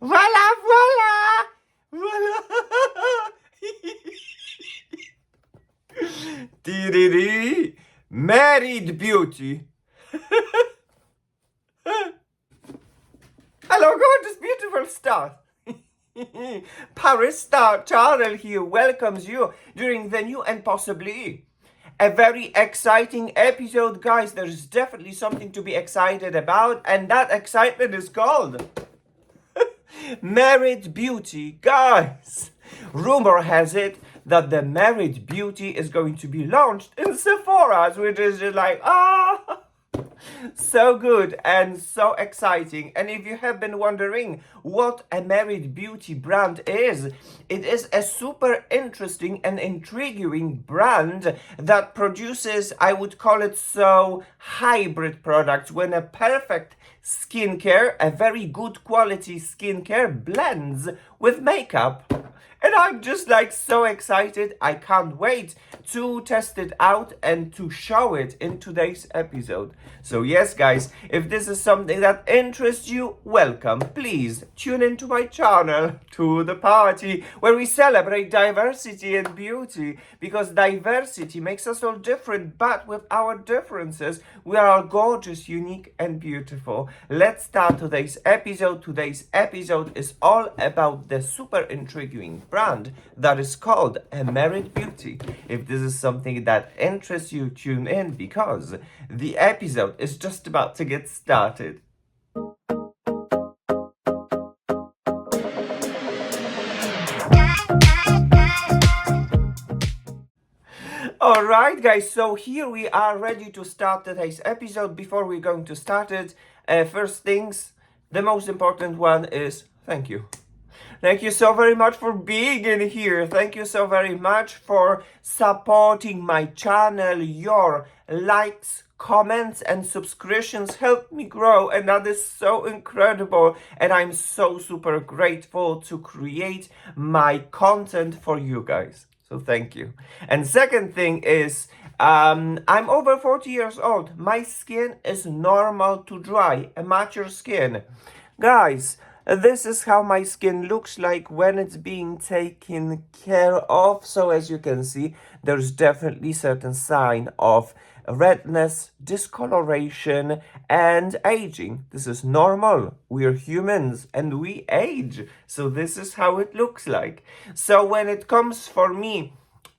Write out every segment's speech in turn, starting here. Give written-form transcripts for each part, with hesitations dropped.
Voila, voila, voila. MeritBeauty. Hello, gorgeous, beautiful stars. ParisStarChannel here welcomes you during the new and possibly a very exciting episode, guys. There's definitely something to be excited about, and that excitement is called MeritBeauty. Guys, rumor has it that the MeritBeauty is going to be launched in Sephora's, which is just like, so good and so exciting. And if you have been wondering what a MeritBeauty brand is, it is a super interesting and intriguing brand that produces, I would call it so, hybrid products, when a perfect skincare, a very good quality skincare blends with makeup. And I'm just like so excited. I can't wait to test it out and to show it in today's episode. So yes, guys, if this is something that interests you, welcome. Please tune into my channel, to the party, where we celebrate diversity and beauty. Because diversity makes us all different, but with our differences, we are all gorgeous, unique, and beautiful. Let's start today's episode. Today's episode is all about the super intriguing brand that is called a MeritBeauty. If this is something that interests you, tune in, because the episode is just about to get started. Alright, guys, so here we are ready to start today's episode. Before we're going to start it, first things, the most important one is thank you. Thank you so very much for being in here. Thank you so very much for supporting my channel. Your likes, comments, and subscriptions help me grow, and that is so incredible. And I'm so super grateful to create my content for you guys. So thank you. And second thing is, I'm over 40 years old. My skin is normal to dry, a mature skin. Guys, this is how my skin looks like when it's being taken care of. So as you can see, there's definitely certain sign of redness, discoloration, and aging. This is normal. We're humans and we age. So this is how it looks like. So when it comes for me,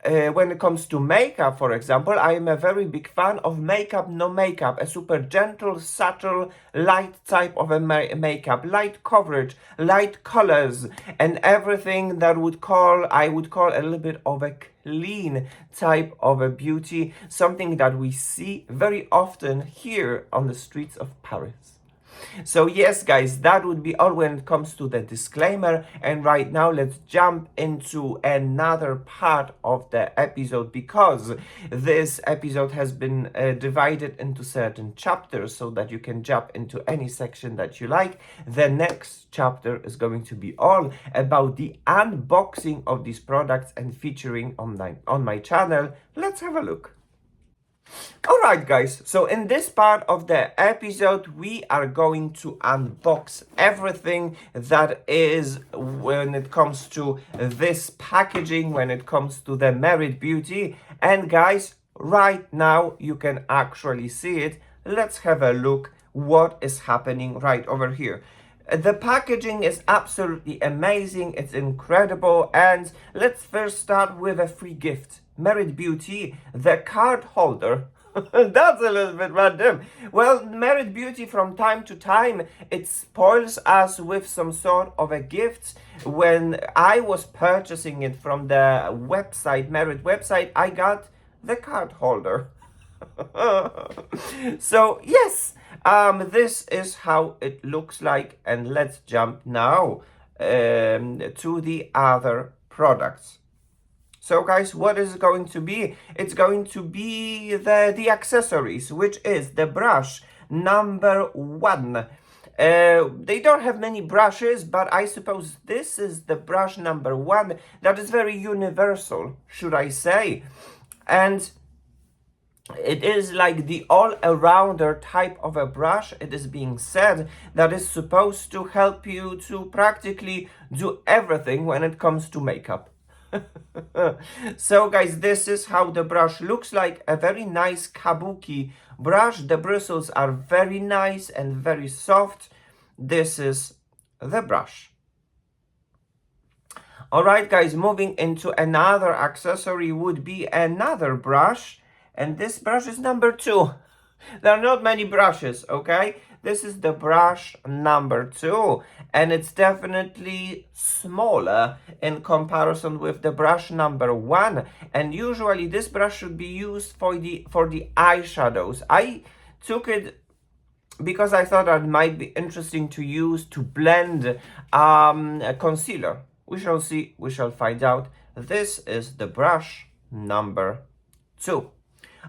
when it comes to makeup, for example, I am a very big fan of makeup, no makeup, a super gentle, subtle, light type of a makeup, light coverage, light colors, and everything that I would call a little bit of a clean type of a beauty, something that we see very often here on the streets of Paris. So yes, guys, that would be all when it comes to the disclaimer. And right now, let's jump into another part of the episode, because this episode has been divided into certain chapters so that you can jump into any section that you like. The next chapter is going to be all about the unboxing of these products and featuring on my channel. Let's have a look. Alright, guys, so in this part of the episode, we are going to unbox everything that is when it comes to this packaging, when it comes to the MeritBeauty. And guys, right now you can actually see it. Let's have a look what is happening right over here. The packaging is absolutely amazing, it's incredible, and let's first start with a free gift. MeritBeauty, the card holder That's a little bit random. Well, MeritBeauty from time to time, it spoils us with some sort of a gift. When I was purchasing it from the website, Merit website, I got the card holder. So yes, this is how it looks like, and let's jump now to the other products. So guys, what is it going to be? It's going to be the accessories, which is the brush number 1. They don't have many brushes, but I suppose this is the brush number 1 that is very universal, should I say. And it is like the all-arounder type of a brush, it is being said, that is supposed to help you to practically do everything when it comes to makeup. So guys, this is how the brush looks like. A very nice kabuki brush. The bristles are very nice and very soft. This is the brush. Alright guys, moving into another accessory would be another brush. And this brush is number 2. There are not many brushes, okay? This is the brush number 2, and it's definitely smaller in comparison with the brush number 1. And usually this brush should be used for the eyeshadows. I took it because I thought that might be interesting to use to blend a concealer. We shall see, we shall find out. This is the brush number 2.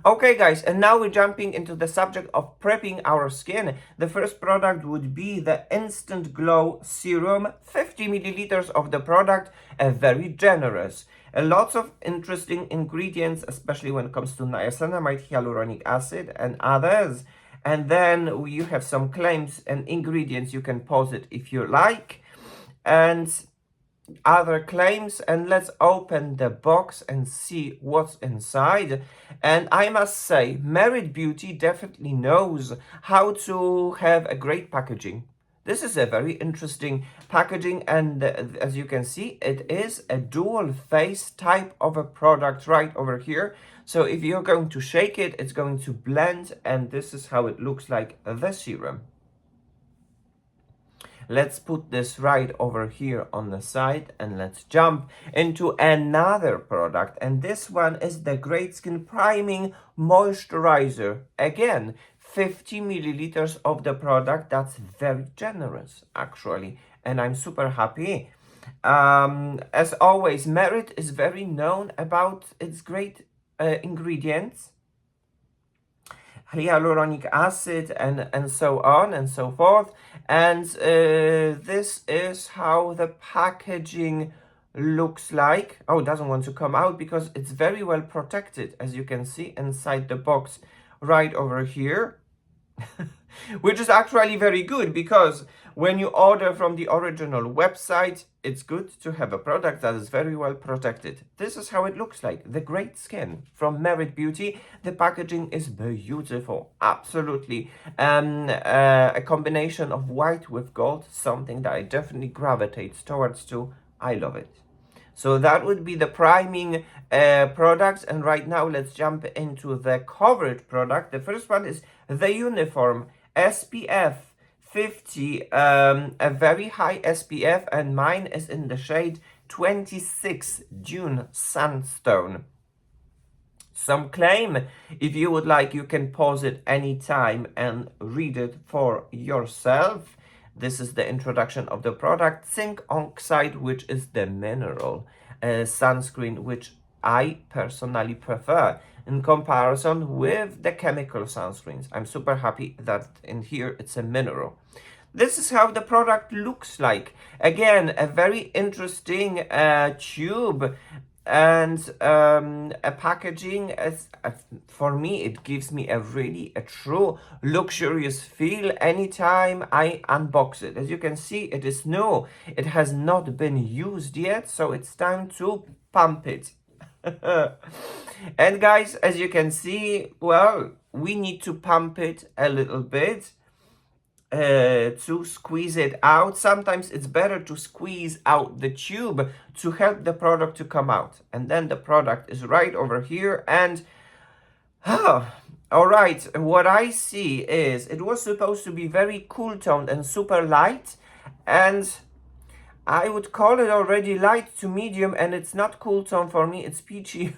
Okay guys, and now we're jumping into the subject of prepping our skin. The first product would be the Instant Glow Serum, 50 milliliters of the product, very generous. Lots of interesting ingredients, especially when it comes to niacinamide, hyaluronic acid and others. And then you have some claims and ingredients, you can pause it if you like. And other claims, and let's open the box and see what's inside. And I must say, MeritBeauty definitely knows how to have a great packaging. This is a very interesting packaging, and as you can see, it is a dual face type of a product right over here. So if you're going to shake it, it's going to blend, and this is how it looks like, the serum. Let's put this right over here on the side, and let's jump into another product. And this one is the Great Skin Priming Moisturizer. Again, 50 milliliters of the product. That's very generous, actually. And I'm super happy. As always, Merit is very known about its great ingredients. Hyaluronic acid and so on and so forth. And this is how the packaging looks like. Oh, it doesn't want to come out because it's very well protected, as you can see inside the box right over here. Which is actually very good, because when you order from the original website, it's good to have a product that is very well protected. This is how it looks like, the Great Skin from MeritBeauty. The packaging is beautiful, absolutely. A combination of white with gold, something that I definitely gravitate towards too. I love it. So that would be the priming products. And right now, let's jump into the coverage product. The first one is the Uniform SPF 50, a very high SPF, and mine is in the shade 26 Dune Sandstone. Some claim, if you would like, you can pause it anytime and read it for yourself. This is the introduction of the product. Zinc oxide, which is the mineral sunscreen, which I personally prefer in comparison with the chemical sunscreens. I'm super happy that in here it's a mineral. This is how the product looks like. Again, a very interesting tube and a packaging. For me, it gives me a true luxurious feel anytime I unbox it. As you can see, it is new. It has not been used yet, so it's time to pump it. And guys, as you can see, well, we need to pump it a little bit to squeeze it out. Sometimes it's better to squeeze out the tube to help the product to come out. And then the product is right over here, and All right, what I see is it was supposed to be very cool toned and super light, and I would call it already light to medium, and it's not cool tone for me, it's peachy,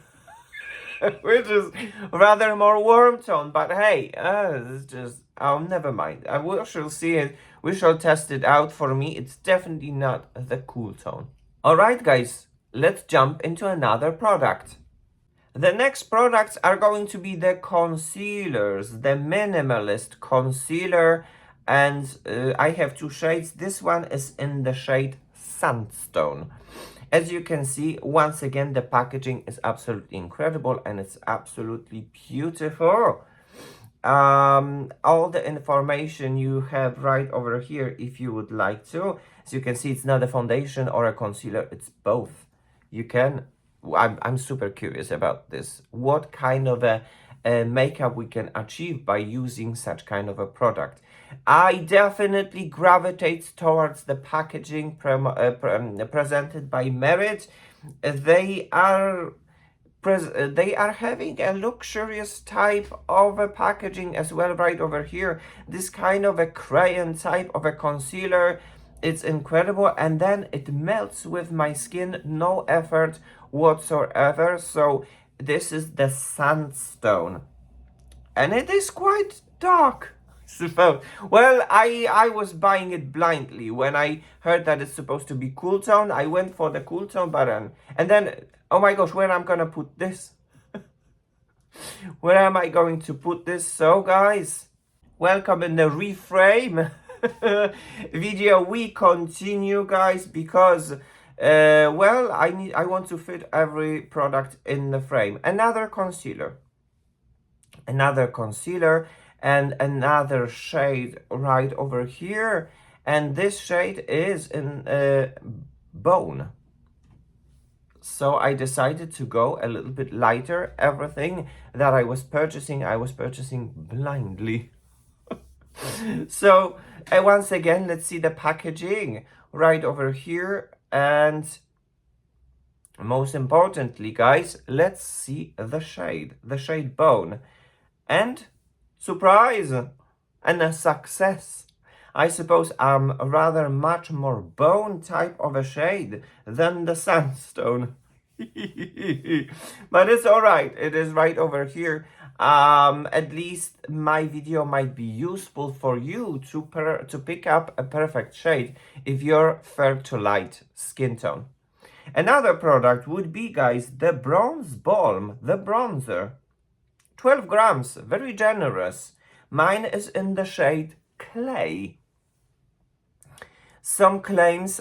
which is rather more warm tone. But hey, it's just, oh, never mind. We shall see it. We shall test it out. For me, it's definitely not the cool tone. All right, guys, let's jump into another product. The next products are going to be the concealers, the Minimalist Concealer, and I have two shades. This one is in the shade Sandstone. As you can see, once again, the packaging is absolutely incredible and it's absolutely beautiful. All the information you have right over here if you would like to. As you can see, it's not a foundation or a concealer, it's both. You can, I'm super curious about this. What kind of a makeup we can achieve by using such kind of a product. I definitely gravitate towards the packaging presented by Merit. They are having a luxurious type of a packaging as well right over here. This kind of a crayon type of a concealer. It's incredible, and then it melts with my skin, no effort whatsoever. So this is the Sandstone, and it is quite dark. So, well, I was buying it blindly. When I heard that it's supposed to be cool tone, I went for the cool tone button. And then, oh my gosh, where am I gonna put this? Where am I going to put this? So, guys, welcome in the reframe video. We continue, guys, because well, I want to fit every product in the frame. Another concealer, and another shade right over here, and this shade is in Bone. So I decided to go a little bit lighter. Everything that I was purchasing blindly. So once again, let's see the packaging right over here, and most importantly, guys, let's see the shade Bone. And surprise and a success. I suppose I'm rather much more bone type of a shade than the Sandstone. But it's alright, it is right over here. At least my video might be useful for you to pick up a perfect shade if you're fair to light skin tone. Another product would be, guys, the Bronze Balm, the bronzer. 12 grams, very generous. Mine is in the shade Clay. Some claims,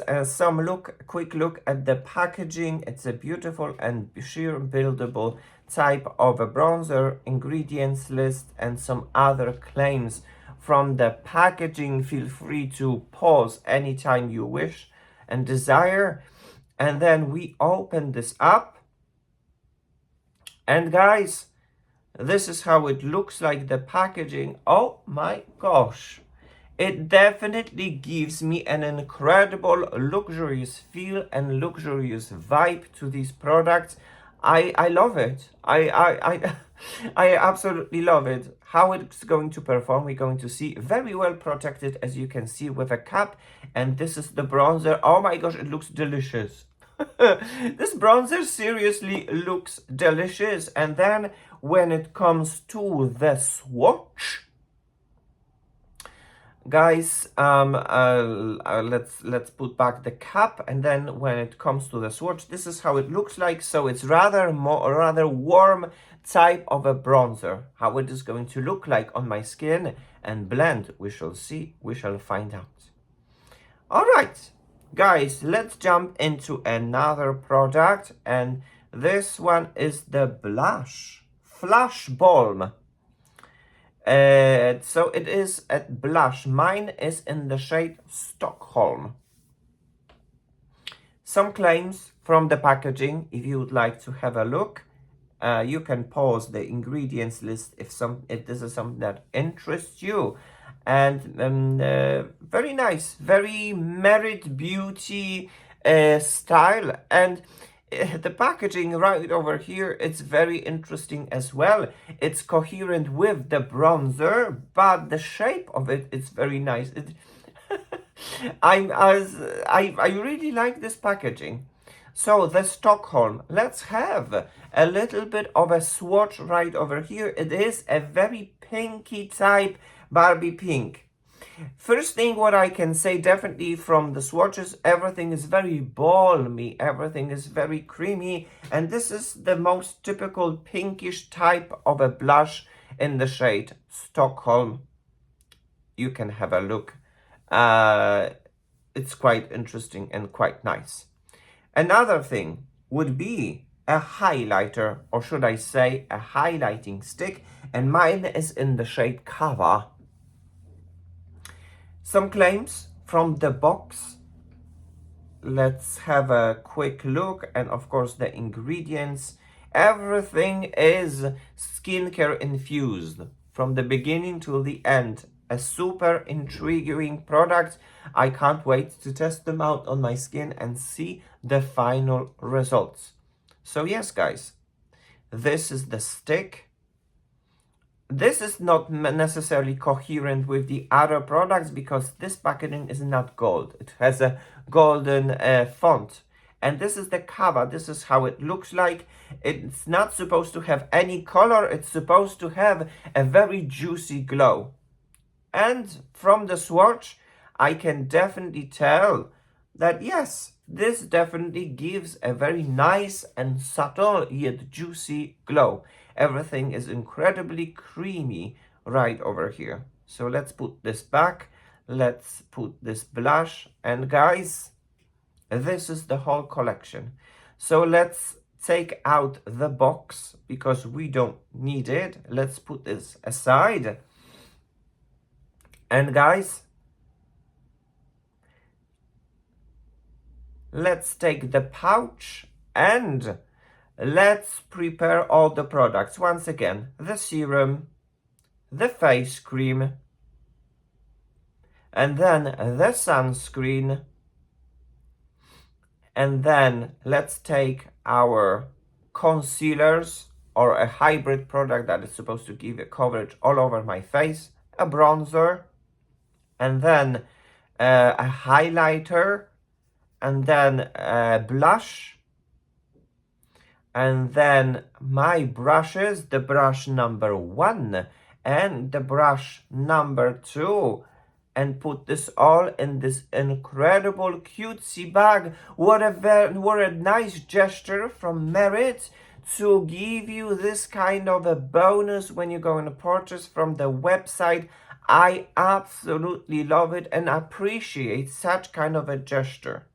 quick look at the packaging. It's a beautiful and sheer buildable type of a bronzer, ingredients list, and some other claims from the packaging. Feel free to pause anytime you wish and desire. And then we open this up. And guys, this is how it looks like, the packaging. Oh my gosh. It definitely gives me an incredible luxurious feel and luxurious vibe to these products. I love it. I absolutely love it. How it's going to perform, we're going to see. Very well protected, as you can see, with a cap. And this is the bronzer. Oh my gosh, it looks delicious. This bronzer seriously looks delicious. And then when it comes to the swatch, guys, let's put back the cap, and then when it comes to the swatch, this is how it looks like. So it's rather warm type of a bronzer. How it is going to look like on my skin and blend, we shall see, we shall find out. All right, guys, let's jump into another product, and this one is the blush Flash Balm. So it is a blush. Mine is in the shade Stockholm. Some claims from the packaging. If you would like to have a look, you can pause the ingredients list if this is something that interests you. And very nice, very MeritBeauty style. And the packaging right over here, it's very interesting as well. It's coherent with the bronzer, but the shape of it is very nice. I really like this packaging. So the Stockholm, let's have a little bit of a swatch right over here. It is a very pinky type Barbie pink. First thing what I can say definitely from the swatches, everything is very balmy, everything is very creamy, and this is the most typical pinkish type of a blush in the shade Stockholm. You can have a look. It's quite interesting and quite nice. Another thing would be a highlighter, or should I say a highlighting stick, and mine is in the shade Cover. Some claims from the box. Let's have a quick look, and of course the ingredients. Everything is skincare infused from the beginning to the end. A super intriguing product. I can't wait to test them out on my skin and see the final results. So yes, guys, this is the stick. This is not necessarily coherent with the other products because this packaging is not gold. It has a golden font. And this is the cover. This is how it looks like. It's not supposed to have any color. It's supposed to have a very juicy glow. And from the swatch, I can definitely tell that yes, this definitely gives a very nice and subtle yet juicy glow. Everything is incredibly creamy right over here. So let's put this back. Let's put this blush. And guys, this is the whole collection. So let's take out the box because we don't need it. Let's put this aside. And guys, let's take the pouch and let's prepare all the products. Once again, the serum, the face cream, and then the sunscreen. And then let's take our concealers or a hybrid product that is supposed to give a coverage all over my face, a bronzer, and then a highlighter, and then a blush, and then my brushes, the brush number 1 and the brush number 2, and put this all in this incredible cutesy bag. What a nice gesture from Merit to give you this kind of a bonus when you're going to purchase from the website. I absolutely love it and appreciate such kind of a gesture.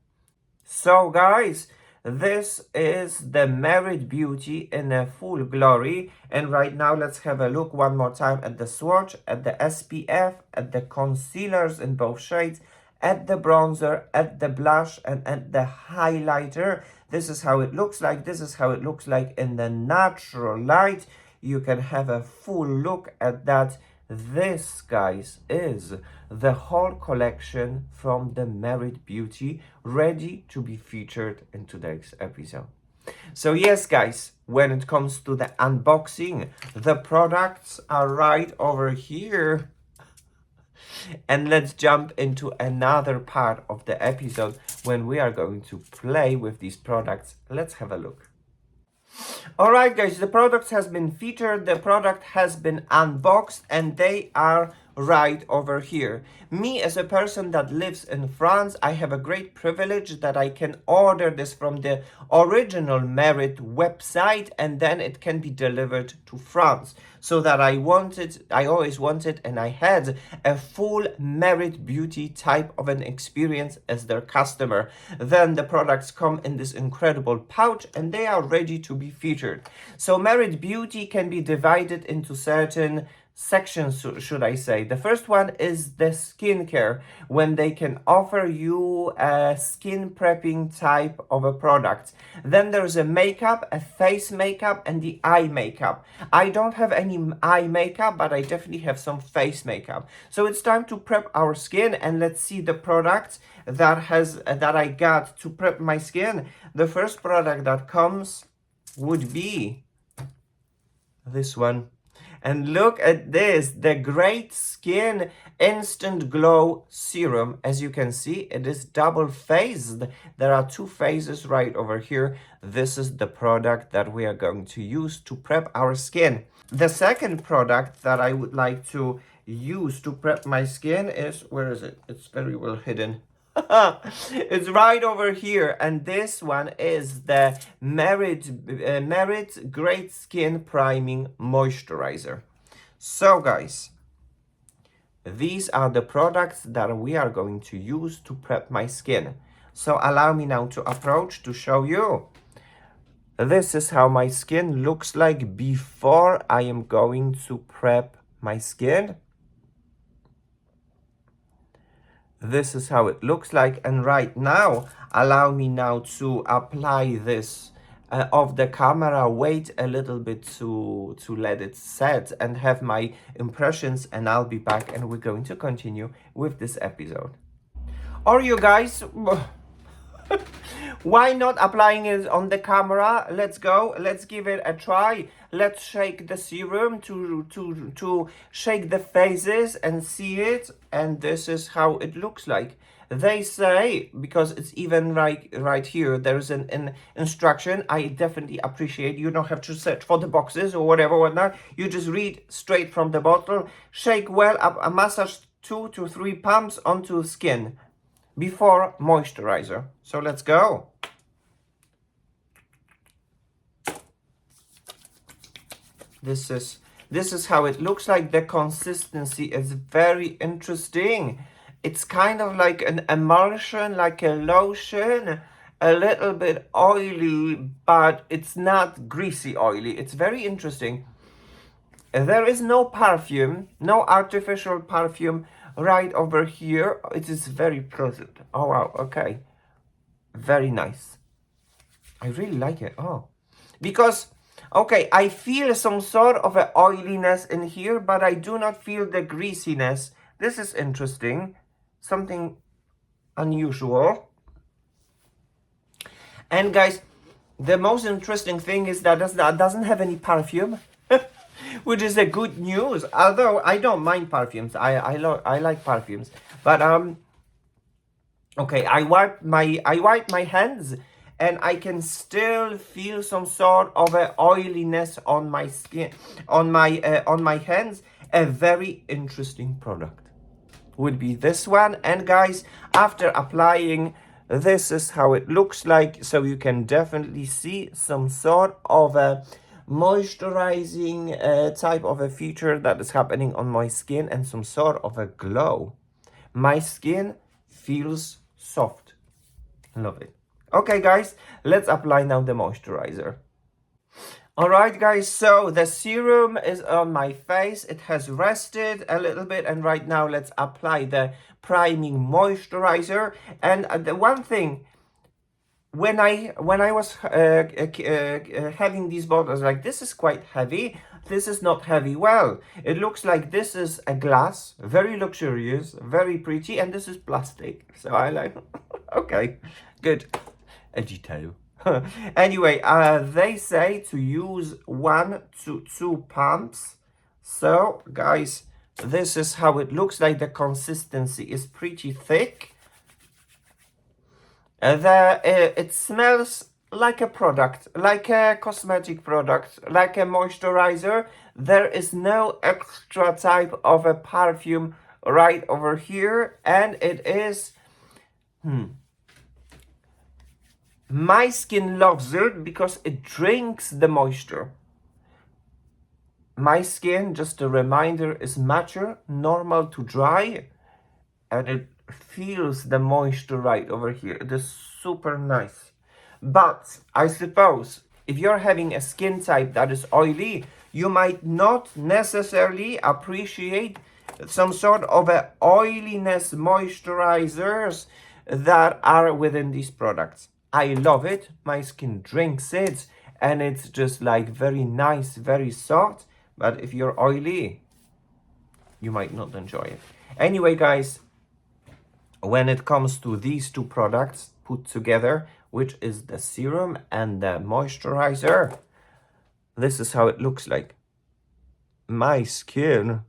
So guys, this is the MeritBeauty in a full glory. And right now, let's have a look one more time at the swatch, at the SPF, at the concealers in both shades, at the bronzer, at the blush, and at the highlighter. This is how it looks like. This is how it looks like in the natural light. You can have a full look at that. This, guys, is the whole collection from the MeritBeauty, ready to be featured in today's episode. So yes, guys, when it comes to the unboxing, the products are right over here. And let's jump into another part of the episode when we are going to play with these products. Let's have a look. Alright guys, the product has been featured, the product has been unboxed, and they are right over here. Me as a person that lives in France, I have a great privilege that I can order this from the original Merit website and then it can be delivered to France. So that I always wanted, and I had a full MeritBeauty type of an experience as their customer. Then the products come in this incredible pouch and they are ready to be featured. So MeritBeauty can be divided into certain sections, should I say. The first one is the skincare, when they can offer you a skin prepping type of a product. Then there's a makeup, a face makeup, and the eye makeup. I don't have any eye makeup, but I definitely have some face makeup. So it's time to prep our skin, and let's see the products that I got to prep my skin. The first product that comes would be this one. And look at this, the Great Skin Instant Glow Serum. As you can see, it is double phased. There are two phases right over here. This is the product that we are going to use to prep our skin. The second product that I would like to use to prep my skin is, where is it? It's very well hidden. It's right over here, and this one is the Merit Great Skin Priming Moisturizer. So guys, these are the products that we are going to use to prep my skin. So allow me now to approach to show you. This is how my skin looks like before I am going to prep my skin. This is how it looks like, and right now allow me now to apply this off the camera, wait a little bit to let it set and have my impressions, and I'll be back and we're going to continue with this episode. Or you guys, why not applying it on the camera? Let's go, let's give it a try. Let's shake the serum to shake the phases and see it, and this is how it looks like. They say, because it's even right here, there's an instruction. I definitely appreciate you don't have to search for the boxes or whatnot. You just read straight from the bottle. Shake well up, a massage 2 to 3 pumps onto skin before moisturizer. So let's go. This is how it looks like. The consistency is very interesting. It's kind of like an emulsion, like a lotion, a little bit oily, but it's not greasy oily. It's very interesting. There is no perfume, no artificial perfume right over here. It is very pleasant. Oh wow, okay. Very nice. I really like it. Oh, because okay, I feel some sort of a oiliness in here, but I do not feel the greasiness. This is interesting. Something unusual. And guys, the most interesting thing is that it doesn't have any perfume, which is a good news. Although I don't mind perfumes. I like perfumes. But okay, I wipe my hands, and I can still feel some sort of a oiliness on my skin, on my hands. A very interesting product would be this one. And guys, after applying, this is how it looks like. So you can definitely see some sort of a moisturizing type of a feature that is happening on my skin, and some sort of a glow. My skin feels soft. Love it. Okay guys, let's apply now the moisturizer. Alright guys, so the serum is on my face. It has rested a little bit, and right now let's apply the priming moisturizer. And the one thing, when I was having these bottles, like, this is quite heavy. This is not heavy. Well, it looks like this is a glass, very luxurious, very pretty, and this is plastic. So I like, okay, good, a detail. Anyway, they say to use 1 to 2 pumps. So guys, this is how it looks like. The consistency is pretty thick. It smells like a product, like a cosmetic product, like a moisturizer. There is no extra type of a perfume right over here, and it is my skin loves it because it drinks the moisture. My skin, just a reminder, is mature, normal to dry, and it feels the moisture right over here. It is super nice. But I suppose if you're having a skin type that is oily, you might not necessarily appreciate some sort of a oiliness moisturizers that are within these products. I love it. My skin drinks it, and it's just like very nice, very soft. But if you're oily, you might not enjoy it. Anyway, guys, when it comes to these two products put together, which is the serum and the moisturizer, this is how it looks like. My skin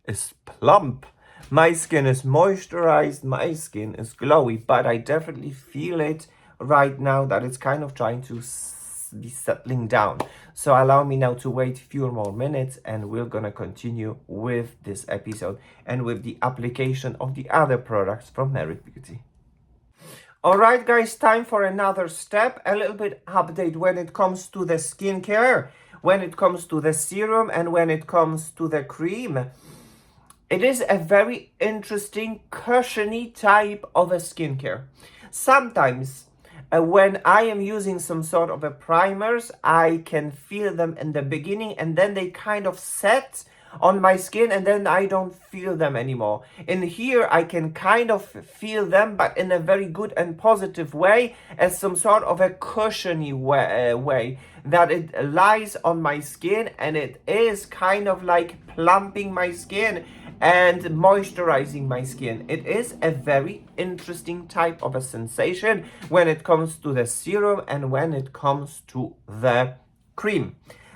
is plump. My skin is moisturized. My skin is glowy, but I definitely feel it right now that it's kind of trying to be settling down. So allow me now to wait a few more minutes, and we're gonna continue with this episode and with the application of the other products from MeritBeauty. Alright guys, time for another step, a little bit update when it comes to the skincare, when it comes to the serum, and when it comes to the cream. It is a very interesting cushiony type of a skincare. Sometimes when I am using some sort of a primers, I can feel them in the beginning and then they kind of set on my skin and then I don't feel them anymore. In here, I can kind of feel them, but in a very good and positive way, as some sort of a cushiony way that it lies on my skin and it is kind of like plumping my skin and moisturizing my skin. It is a very interesting type of a sensation when it comes to the serum and when it comes to the cream.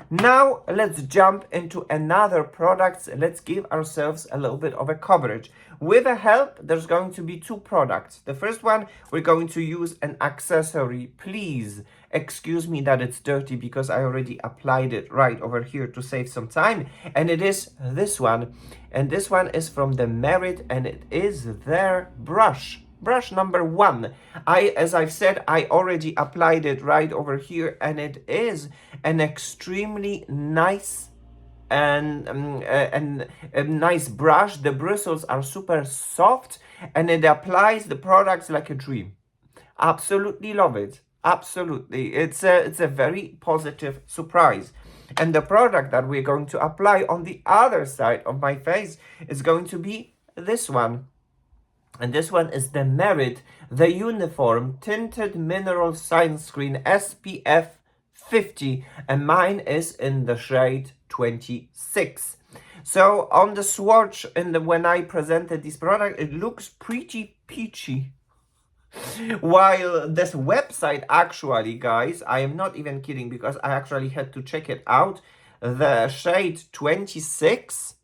Now let's jump into another product. Let's give ourselves a little bit of a coverage. With a help, there's going to be two products. The first one, we're going to use an accessory. Please excuse me that it's dirty because I already applied it right over here to save some time. And it is this one. And this one is from the Merit, and it is their brush. Brush number 1. As I've said, I already applied it right over here, and it is an extremely nice and a nice brush. The bristles are super soft, and it applies the products like a dream. Absolutely love it. Absolutely, it's a very positive surprise. And the product that we're going to apply on the other side of my face is going to be this one. And this one is the Merit, the Uniform Tinted Mineral Sunscreen SPF 50, and mine is in the shade 26. So on the swatch, when I presented this product, it looks pretty peachy. While this website actually, guys, I am not even kidding because I actually had to check it out. The shade 26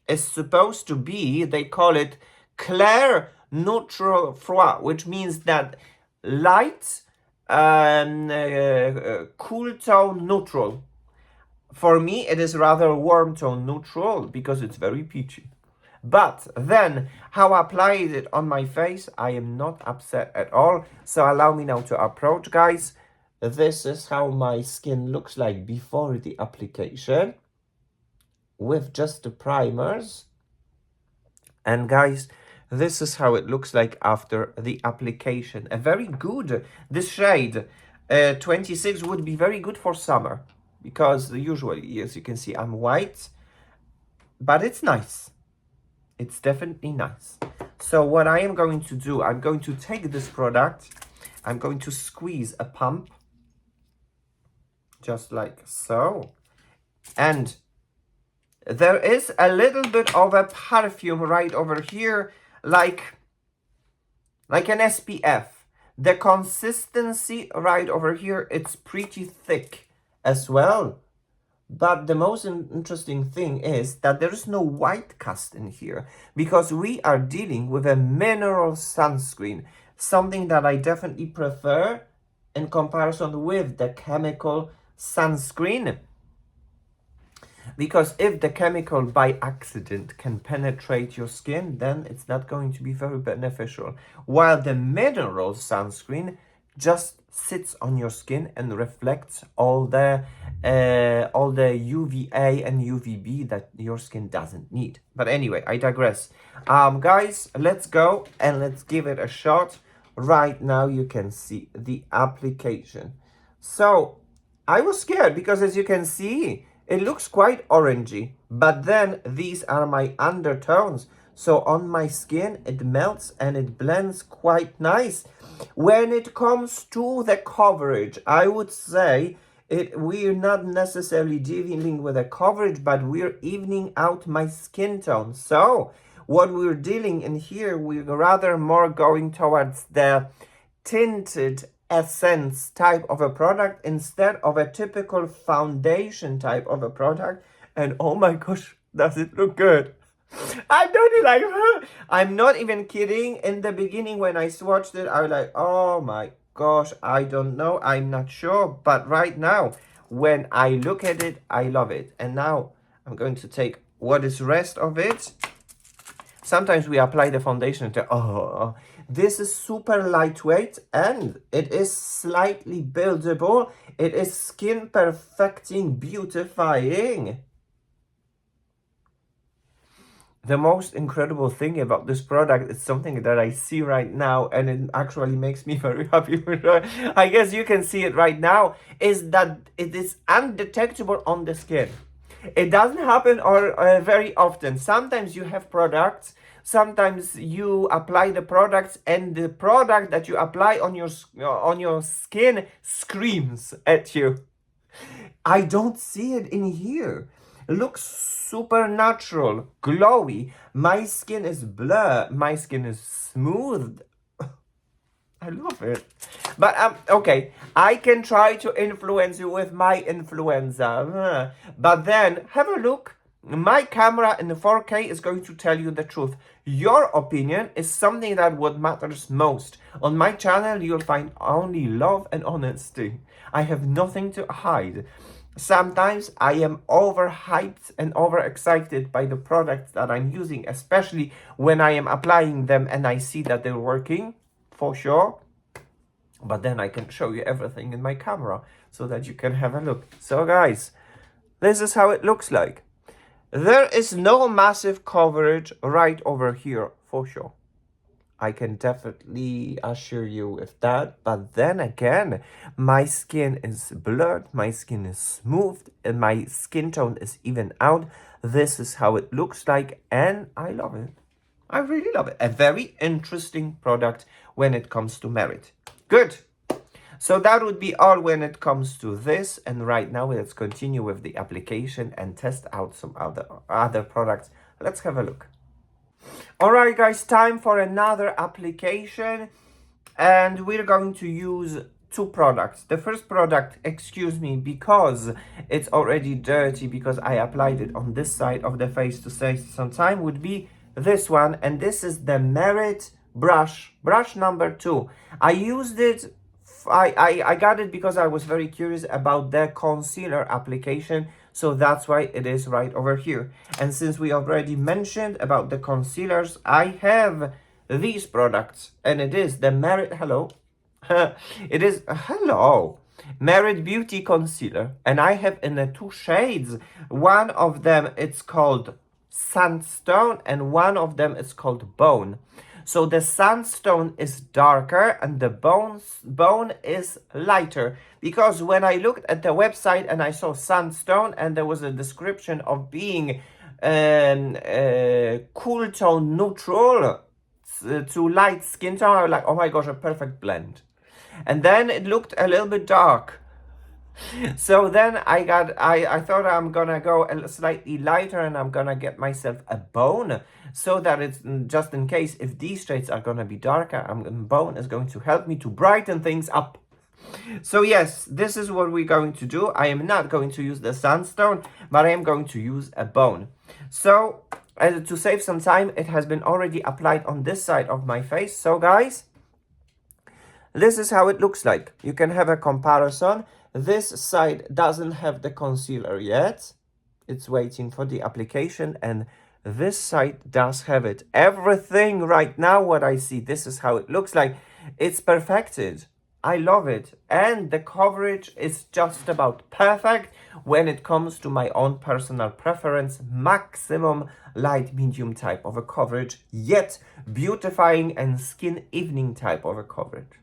is supposed to be, they call it Clair Neutral Froid, which means that light, cool tone neutral. For me, it is rather warm tone neutral because it's very peachy. But then, how I applied it on my face, I am not upset at all. So allow me now to approach, guys. This is how my skin looks like before the application with just the primers. And guys, this is how it looks like after the application. A very good, this shade 26 would be very good for summer because usually, as you can see, I'm white, but it's nice. It's definitely nice. So what I am going to do, I'm going to take this product, I'm going to squeeze a pump, just like so. And there is a little bit of a perfume right over here, like an SPF. The consistency right over here, it's pretty thick as well. But the most interesting thing is that there is no white cast in here because we are dealing with a mineral sunscreen, something that I definitely prefer in comparison with the chemical sunscreen. Because if the chemical by accident can penetrate your skin, then it's not going to be very beneficial. While the mineral sunscreen just sits on your skin and reflects all the UVA and UVB that your skin doesn't need. But anyway, I digress. Guys, let's go and let's give it a shot. Right now you can see the application. So I was scared because, as you can see, It looks quite orangey, but then these are my undertones. So on my skin, it melts and it blends quite nice. When it comes to the coverage, I would say we're not necessarily dealing with a coverage, but we're evening out my skin tone. So what we're dealing in here, we're rather more going towards the tinted essence type of a product instead of a typical foundation type of a product. And oh my gosh, does it look good. I'm not even kidding. In the beginning when I swatched it, I was like, oh my gosh, I don't know, I'm not sure. But right now, when I look at it, I love it. And now I'm going to take what is rest of it. Sometimes we apply the foundation to, this is super lightweight and it is slightly buildable. It is skin perfecting, beautifying. The most incredible thing about this product is something that I see right now, and it actually makes me very happy. I guess you can see it right now, is that it is undetectable on the skin. It doesn't happen very often. Sometimes you have products, sometimes you apply the products and the product that you apply on your skin screams at you. I don't see it in here. It looks super natural, glowy. My skin is blur. My skin is smooth. I love it. But okay, I can try to influence you with my influencer. But then have a look. My camera in the 4K is going to tell you the truth. Your opinion is something that what matters most. On my channel, you'll find only love and honesty. I have nothing to hide. Sometimes I am overhyped and overexcited by the products that I'm using, especially when I am applying them and I see that they're working, for sure. But then I can show you everything in my camera so that you can have a look. So guys, this is how it looks like. There is no massive coverage right over here, for sure. I can definitely assure you of that. But then again, my skin is blurred, my skin is smooth, and my skin tone is even out. This is how it looks like, and I love it. I really love it. A very interesting product when it comes to Merit. Good. So that would be all when it comes to this. And right now, let's continue with the application and test out some other products. Let's have a look. Alright guys, time for another application. And we're going to use two products. The first product, excuse me, because it's already dirty, because I applied it on this side of the face to save some time, would be this one. And this is the Merit brush number 2. I used it, I got it because I was very curious about the concealer application. So that's why it is right over here. And since we already mentioned about the concealers, I have these products. And it is the MeritBeauty Concealer. And I have in the 2 shades. One of them, it's called Sandstone, and one of them is called Bone. So the Sandstone is darker and the bone is lighter. Because when I looked at the website and I saw Sandstone and there was a description of being cool tone neutral to light skin tone, I was like, oh my gosh, a perfect blend. And then it looked a little bit dark. So then I thought I'm gonna go a slightly lighter and I'm gonna get myself a Bone, so that it's just in case if these shades are gonna be darker, Bone is going to help me to brighten things up. So yes, this is what we're going to do. I am not going to use the Sandstone, but I am going to use a Bone. So to save some time, it has been already applied on this side of my face. So guys, this is how it looks like. You can have a comparison. This side doesn't have the concealer yet. It's waiting for the application, and this side does have it. Everything right now, what I see, this is how it looks like. It's perfected. I love it. And the coverage is just about perfect when it comes to my own personal preference. Maximum light medium type of a coverage, yet beautifying and skin evening type of a coverage.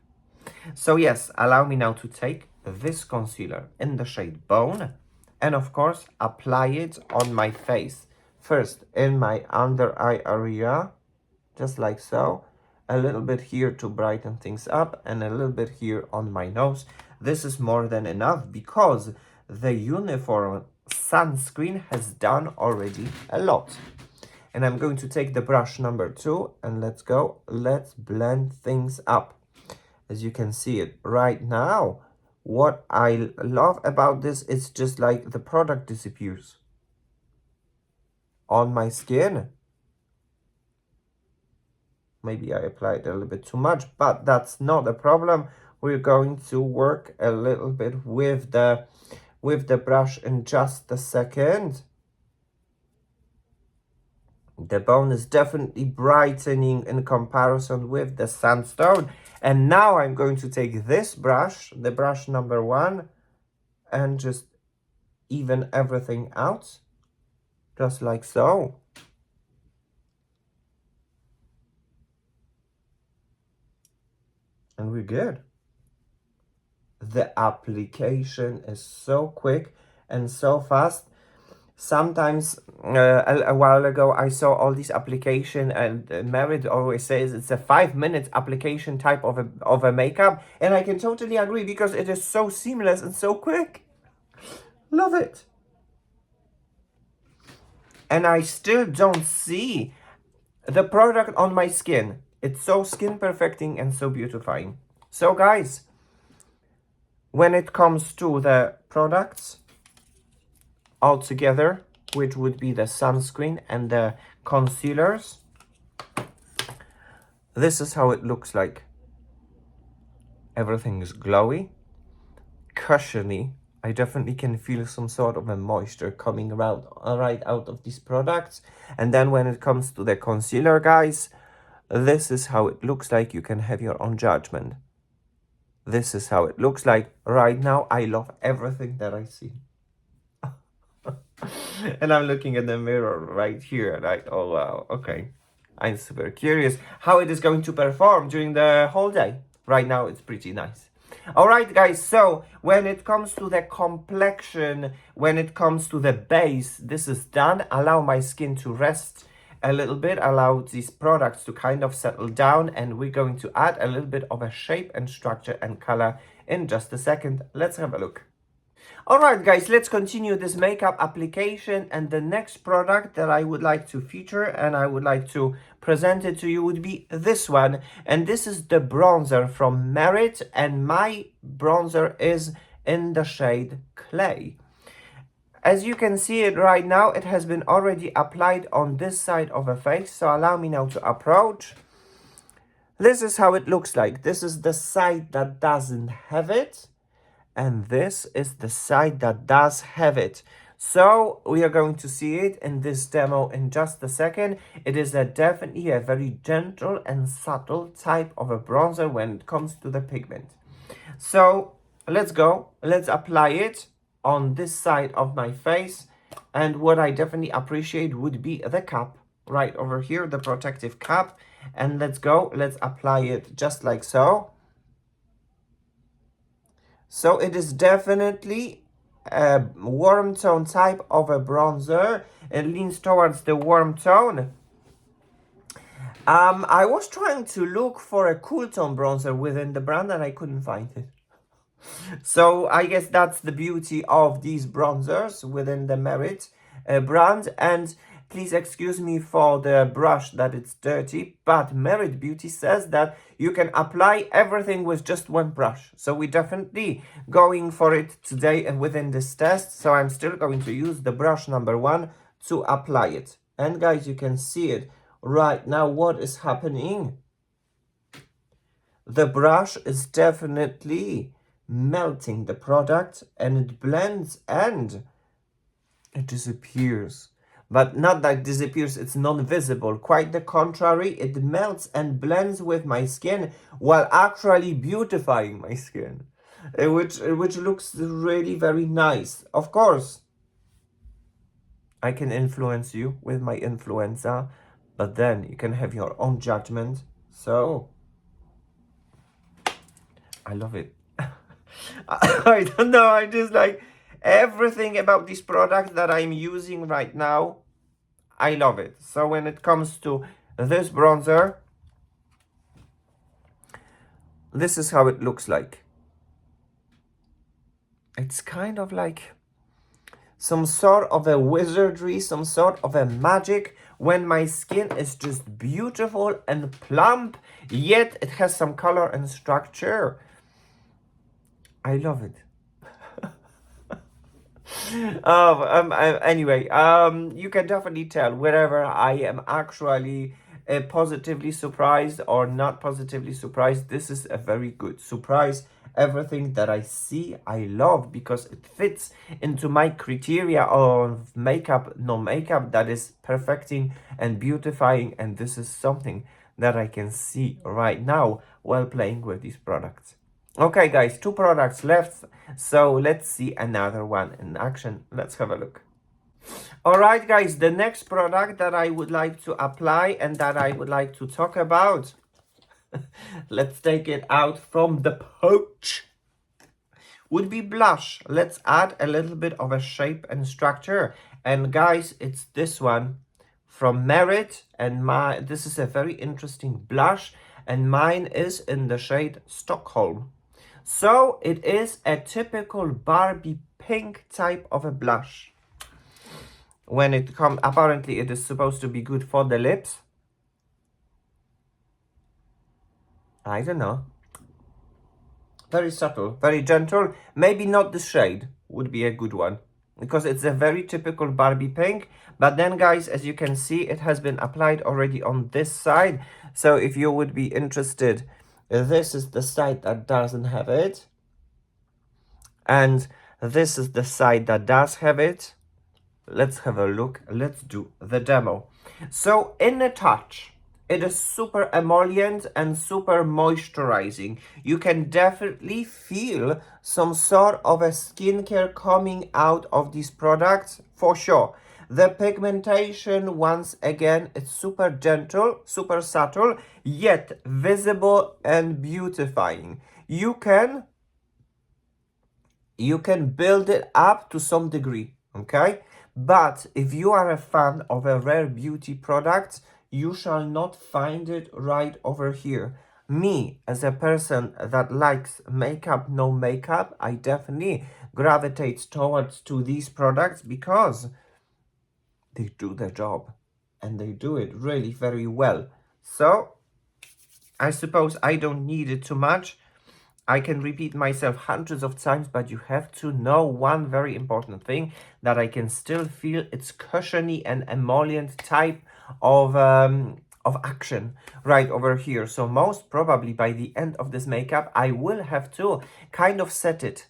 So yes, allow me now to take this concealer in the shade Bone. and of course apply it on my face. First in my under eye area, just like so. A little bit here to brighten things up, and a little bit here on my nose. This is more than enough because the Uniform sunscreen has done already a lot. And I'm going to take the brush number 2 and let's go. Let's blend things up. As you can see it right now, what I love about this is just like the product disappears on my skin. Maybe I applied a little bit too much, but that's not a problem. We're going to work a little bit with the brush in just a second. The bone is definitely brightening in comparison with the Sandstone. And now I'm going to take this brush, the brush number 1, and just even everything out, just like so. And we're good. The application is so quick and so fast. Sometimes a while ago I saw all these application, and Merit always says it's a 5-minute application type of a makeup, and I can totally agree because it is so seamless and so quick. Love it. And I still don't see the product on my skin. It's so skin perfecting and so beautifying. So guys, when it comes to the products all together, which would be the sunscreen and the concealers, this is how it looks like. Everything is glowy, cushiony. I definitely can feel some sort of a moisture coming around right out of these products. And then when it comes to the concealer, guys, this is how it looks like. You can have your own judgment. This is how it looks like right now. I love everything that I see. And I'm looking at the mirror right here, like, oh wow, okay. I'm super curious how it is going to perform during the whole day. Right now it's pretty nice. Alright guys, so when it comes to the complexion, when it comes to the base, this is done. Allow my skin to rest a little bit, allow these products to kind of settle down, and we're going to add a little bit of a shape and structure and color in just a second. Let's have a look. Alright guys, let's continue this makeup application, and the next product that I would like to feature and I would like to present it to you would be this one. And this is the bronzer from Merit, and my bronzer is in the shade Clay. As you can see it right now, it has been already applied on this side of the face, so allow me now to approach. This is how it looks like. This is the side that doesn't have it, and this is the side that does have it. So we are going to see it in this demo in just a second. It is definitely a very gentle and subtle type of a bronzer when it comes to the pigment. So let's go. Let's apply it on this side of my face. And what I definitely appreciate would be the cap right over here, the protective cap. And let's go. Let's apply it just like so. So it is definitely a warm tone type of a bronzer. It leans towards the warm tone. I was trying to look for a cool tone bronzer within the brand and I couldn't find it. So I guess that's the beauty of these bronzers within the Merit brand. And please excuse me for the brush that it's dirty, but MeritBeauty says that you can apply everything with just one brush. So we're definitely going for it today and within this test. So I'm still going to use the brush number 1 to apply it. And guys, you can see it right now what is happening. The brush is definitely melting the product and it blends and it disappears. But not that it disappears, it's non-visible. Quite the contrary, it melts and blends with my skin while actually beautifying my skin, which looks really very nice. Of course, I can influence you with my influencer, but then you can have your own judgment. So, I love it. I don't know, I just like, Everything about this product that I'm using right now, I love it. So when it comes to this bronzer, this is how it looks like. It's kind of like some sort of a wizardry, some sort of a magic, when my skin is just beautiful and plump, yet it has some color and structure. I love it. Anyway, you can definitely tell wherever I am actually positively surprised or not positively surprised. This is a very good surprise. Everything that I see, I love, because it fits into my criteria of makeup, no makeup, that is perfecting and beautifying. And this is something that I can see right now while playing with these products. Okay, guys, 2 products left, so let's see another one in action. Let's have a look. All right, guys, the next product that I would like to apply and that I would like to talk about, let's take it out from the pouch, would be blush. Let's add a little bit of a shape and structure. And guys, it's this one from Merit, and this is a very interesting blush, and mine is in the shade Stockholm. So it is a typical Barbie pink type of a blush. When it comes, apparently it is supposed to be good for the lips. I don't know. Very subtle, very gentle. Maybe not the shade would be a good one, because it's a very typical Barbie pink. But then, guys, as you can see, it has been applied already on this side. So if you would be interested, this is the side that doesn't have it. And this is the side that does have it. Let's have a look. Let's do the demo. So in a touch, it is super emollient and super moisturizing. You can definitely feel some sort of a skincare coming out of these products for sure. The pigmentation, once again, it's super gentle, super subtle, yet visible and beautifying. You can build it up to some degree, okay? But if you are a fan of a rare beauty product, you shall not find it right over here. Me, as a person that likes makeup, no makeup, I definitely gravitate towards to these products because they do their job and they do it really very well. So I suppose I don't need it too much. I can repeat myself hundreds of times, but you have to know one very important thing, that I can still feel its cushiony and emollient type of action right over here. So most probably by the end of this makeup, I will have to kind of set it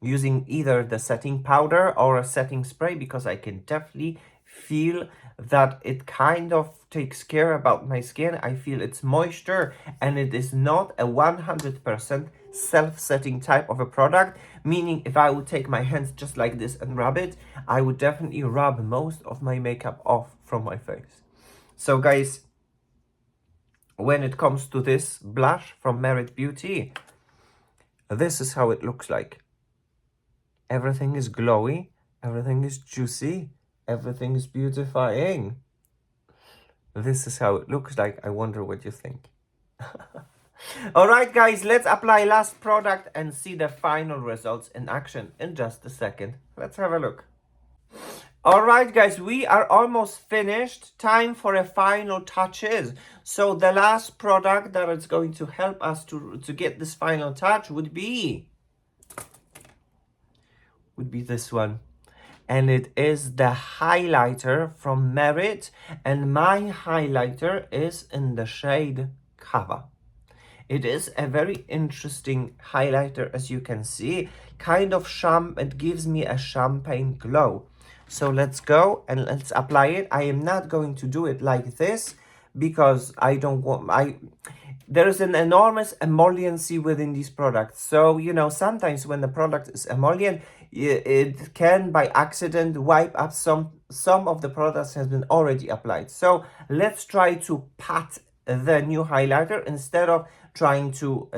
using either the setting powder or a setting spray, because I can definitely feel that it kind of takes care about my skin. I feel its moisture, and it is not a 100% self-setting type of a product, meaning if I would take my hands just like this and rub it, I would definitely rub most of my makeup off from my face. So guys, when it comes to this blush from MeritBeauty, this is how it looks like. Everything is glowy, everything is juicy, everything is beautifying. This is how it looks like. I wonder what you think. Alright guys, let's apply last product and see the final results in action in just a second. Let's have a look. Alright guys, we are almost finished. Time for a final touches. So the last product that is going to help us to get this final touch would be this one. And it is the highlighter from Merit, and my highlighter is in the shade Cover. It is a very interesting highlighter, as you can see, kind of it gives me a champagne glow. So let's go and let's apply it. I am not going to do it like this because I don't want, there is an enormous emolliency within these products. So, you know, sometimes when the product is emollient, it can by accident wipe up some of the products has been already applied. So let's try to pat the new highlighter instead of trying to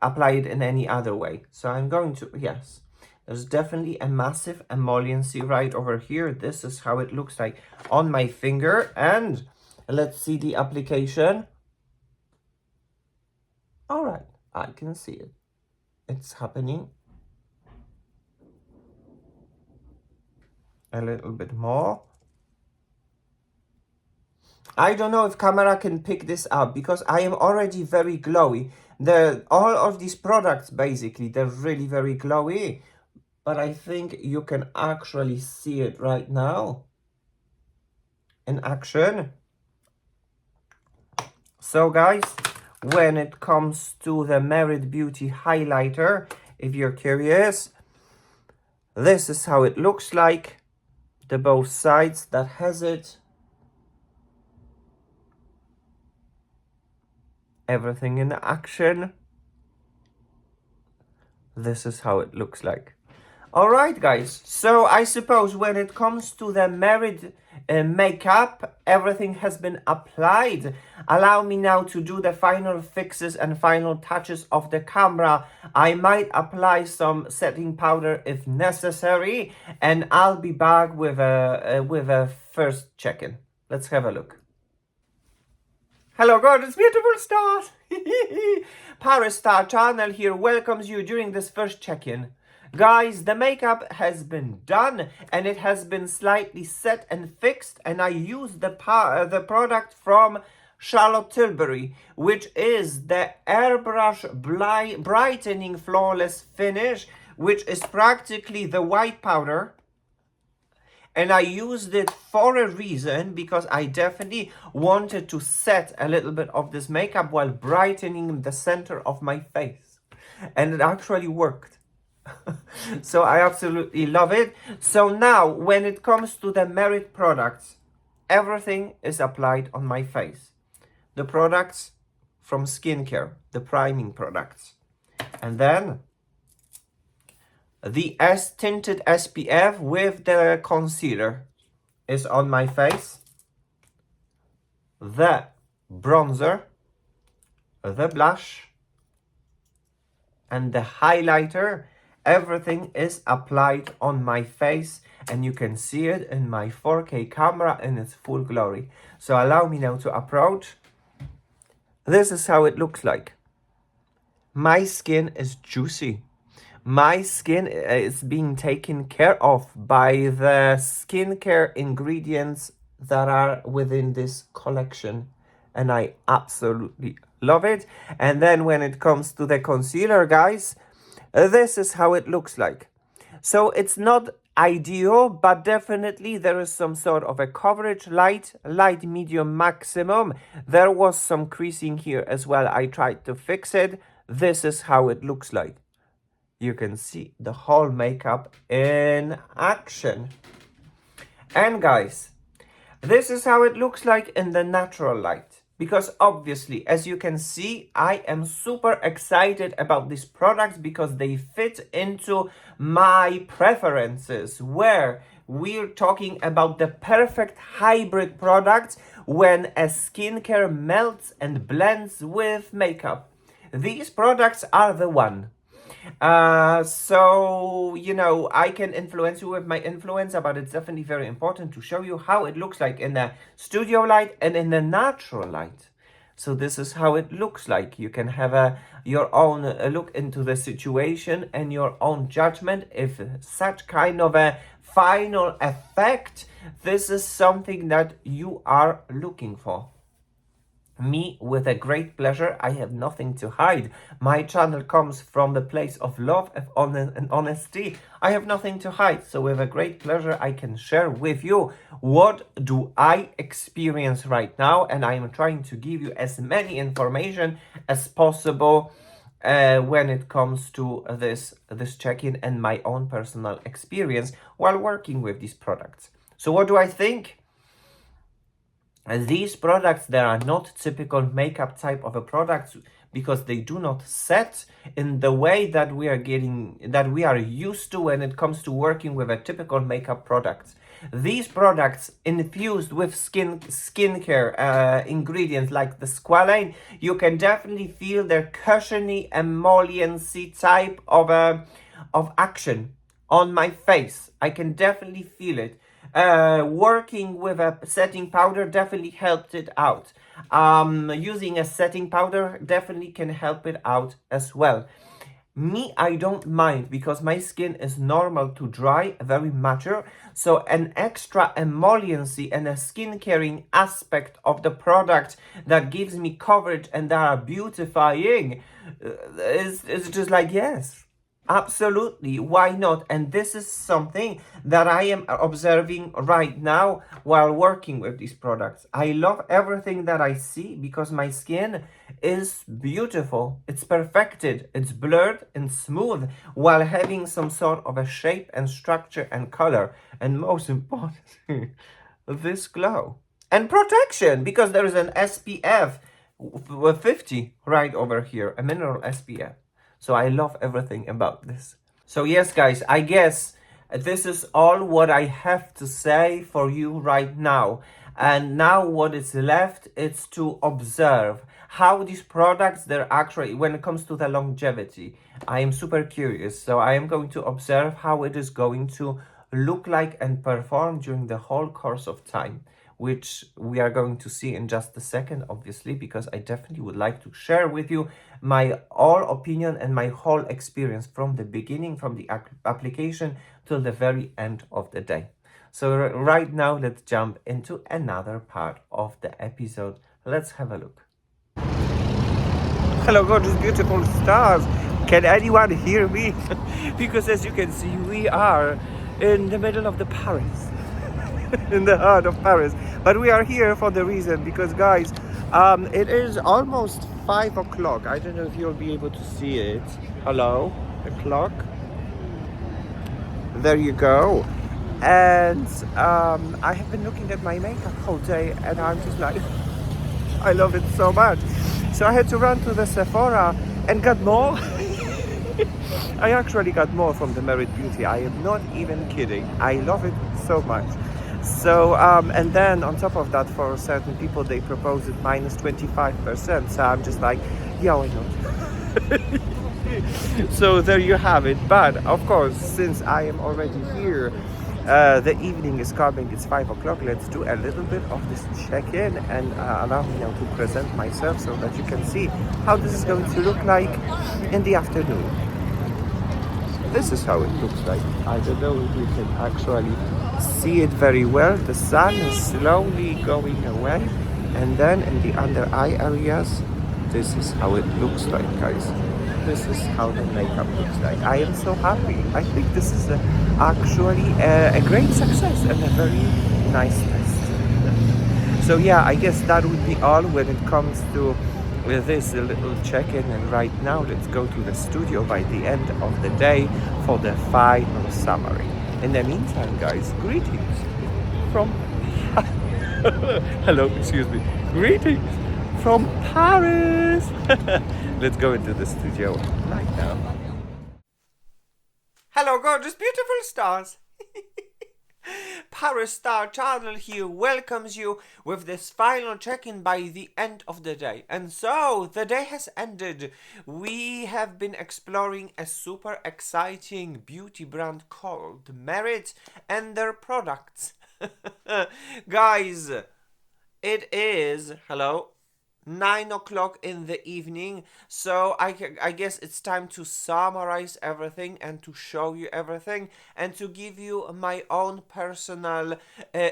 apply it in any other way. So I'm going to, yes, There's definitely a massive emolliency right over here. This is how it looks like on my finger. And let's see the application. All right, I can see it. It's happening. A little bit more. I don't know if camera can pick this up because I am already very glowy. All of these products, basically, they're really very glowy. But I think you can actually see it right now in action. So guys, when it comes to the MeritBeauty highlighter, if you're curious, this is how it looks like. The both sides that has it. Everything in action. This is how it looks like. All right, guys. So I suppose when it comes to the Merit makeup, everything has been applied. Allow me now to do the final fixes and final touches of the camera. I might apply some setting powder if necessary, and I'll be back with a first check-in. Let's have a look. Hello gorgeous beautiful stars! ParisStarChannel here welcomes you during this first check-in. Guys, the makeup has been done and it has been slightly set and fixed, and I used the product from Charlotte Tilbury, which is the Airbrush Brightening Flawless Finish, which is practically the white powder. And I used it for a reason, because I definitely wanted to set a little bit of this makeup while brightening the center of my face. And it actually worked. So I absolutely love it. So now, when it comes to the Merit products, everything is applied on my face. The products from skincare, the priming products. And then the Tinted SPF with the concealer is on my face. The bronzer, the blush, and the highlighter. Everything is applied on my face, and you can see it in my 4K camera in its full glory. So allow me now to approach. This is how it looks like. My skin is juicy. My skin is being taken care of by the skincare ingredients that are within this collection, and I absolutely love it. And then when it comes to the concealer, guys, this is how it looks like. So it's not ideal, but definitely there is some sort of a coverage, light, medium, maximum. There was some creasing here as well. I tried to fix it. This is how it looks like. You can see the whole makeup in action. And guys, this is how it looks like in the natural light. Because obviously, as you can see, I am super excited about these products because they fit into my preferences, where we're talking about the perfect hybrid products when a skincare melts and blends with makeup. These products are the one. So, you know, I can influence you with my influencer, but it's definitely very important to show you how it looks like in the studio light and in the natural light. So this is how it looks like. You can have your own look into the situation and your own judgment if such kind of a final effect, this is something that you are looking for. Me, with a great pleasure. I have nothing to hide. My channel comes from the place of love and honesty. I have nothing to hide. So with a great pleasure, I can share with you what do I experience right now. And I am trying to give you as many information as possible when it comes to this check-in and my own personal experience while working with these products. So what do I think? These products, they are not typical makeup type of a products, because they do not set in the way that we are used to when it comes to working with a typical makeup product. These products infused with skincare ingredients like the squalane, you can definitely feel their cushiony emolliency type of action. on my face. I can definitely feel it. Working with a setting powder definitely helped it out. Using a setting powder definitely can help it out as well. Me, I don't mind because my skin is normal to dry, very mature. So an extra emolliency and a skin caring aspect of the product that gives me coverage and that are beautifying is just like, yes. Absolutely, why not? And this is something that I am observing right now while working with these products. I love everything that I see because my skin is beautiful. It's perfected, it's blurred and smooth while having some sort of a shape and structure and color. And most importantly, this glow. And protection, because there is an SPF 50 right over here, a mineral SPF. So I love everything about this. So yes, guys, I guess this is all what I have to say for you right now. And now what is left is to observe how these products, they're actually, when it comes to the longevity, I am super curious. So I am going to observe how it is going to look like and perform during the whole course of time, which we are going to see in just a second, obviously, because I definitely would like to share with you my all opinion and my whole experience from the beginning, from the application till the very end of the day. So right now, let's jump into another part of the episode. Let's have a look. Hello, gorgeous, beautiful stars. Can anyone hear me? Because as you can see, we are in the middle of the Paris. In the heart of Paris, but we are here for the reason because, guys, it is almost 5 o'clock. I don't know if you'll be able to see it. Hello, the clock. There you go. And I have been looking at my makeup all day, and I'm just like, I love it so much. So I had to run to the Sephora and got more. I actually got more from the MeritBeauty. I am not even kidding. I love it so much. So, and then on top of that, for certain people, they propose it minus 25%. So I'm just like, yeah, why not? So there you have it. But of course, since I am already here, the evening is coming, it's 5 o'clock. Let's do a little bit of this check-in and allow me now to present myself so that you can see how this is going to look like in the afternoon. This is how it looks like. I don't know if you can actually see it very well. The sun is slowly going away, and then in the under eye areas, this is how it looks like, guys. This is how the makeup looks like. I am so happy. I think this is actually a great success and a very nice test. So yeah, I guess that would be all when it comes to this little check-in, and right now let's go to the studio by the end of the day for the final summary. In the meantime, guys, greetings from hello, excuse me, greetings from Paris. Let's go into the studio right now. Hello, gorgeous, beautiful stars. ParisStarChannel here welcomes you with this final check-in by the end of the day. And so, the day has ended. We have been exploring a super exciting beauty brand called Merit and their products. Guys, it is, hello, 9 o'clock in the evening, so I guess it's time to summarize everything and to show you everything and to give you my own personal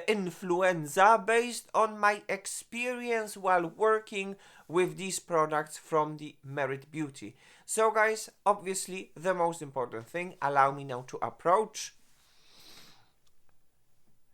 influenza based on my experience while working with these products from the MeritBeauty. So guys, obviously the most important thing, allow me now to approach.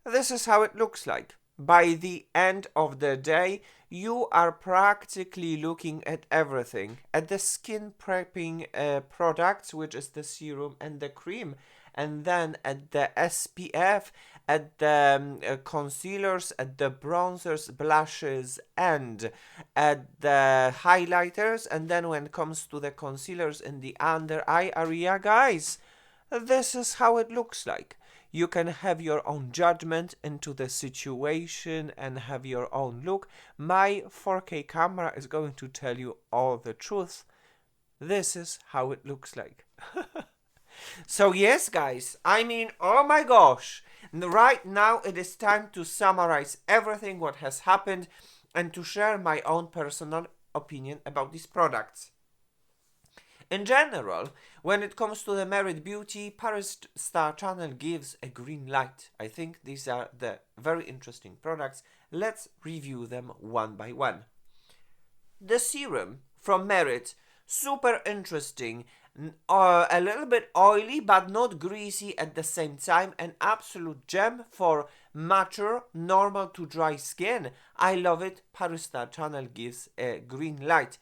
This is how it looks like. By the end of the day, you are practically looking at everything. At the skin prepping products, which is the serum and the cream. And then at the SPF, at the concealers, at the bronzers, blushes, and at the highlighters. And then when it comes to the concealers in the under eye area, guys, this is how it looks like. You can have your own judgment into the situation and have your own look. My 4K camera is going to tell you all the truth. This is how it looks like. So yes, guys, I mean, oh my gosh, right now it is time to summarize everything what has happened and to share my own personal opinion about these products. In general, when it comes to the MeritBeauty, ParisStarChannel gives a green light. I think these are the very interesting products. Let's review them one by one. The serum from Merit, super interesting, a little bit oily but not greasy at the same time, an absolute gem for mature, normal to dry skin. I love it. ParisStarChannel gives a green light.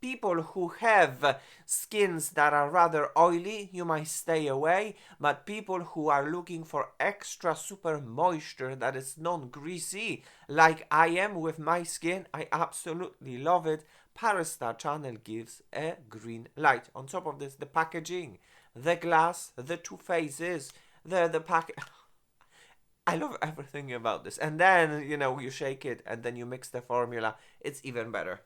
People who have skins that are rather oily, you might stay away, but people who are looking for extra super moisture that is non-greasy, like I am with my skin, I absolutely love it. ParisStarChannel gives a green light. On top of this, the packaging, the glass, the two faces, the pack. I love everything about this. And then, you shake it and then you mix the formula. It's even better.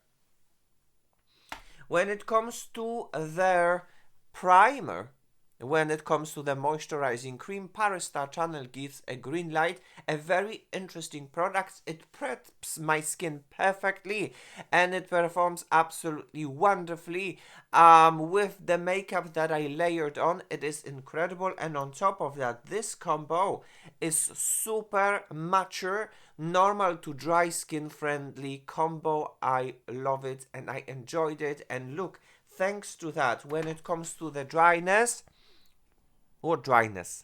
When it comes to their primer, when it comes to the moisturizing cream, ParisStarChannel gives a green light. A very interesting product. It preps my skin perfectly and it performs absolutely wonderfully. With the makeup that I layered on, it is incredible. And on top of that, this combo is super mature, normal to dry skin friendly combo. I love it and I enjoyed it. And look, thanks to that, when it comes to the dryness, what dryness?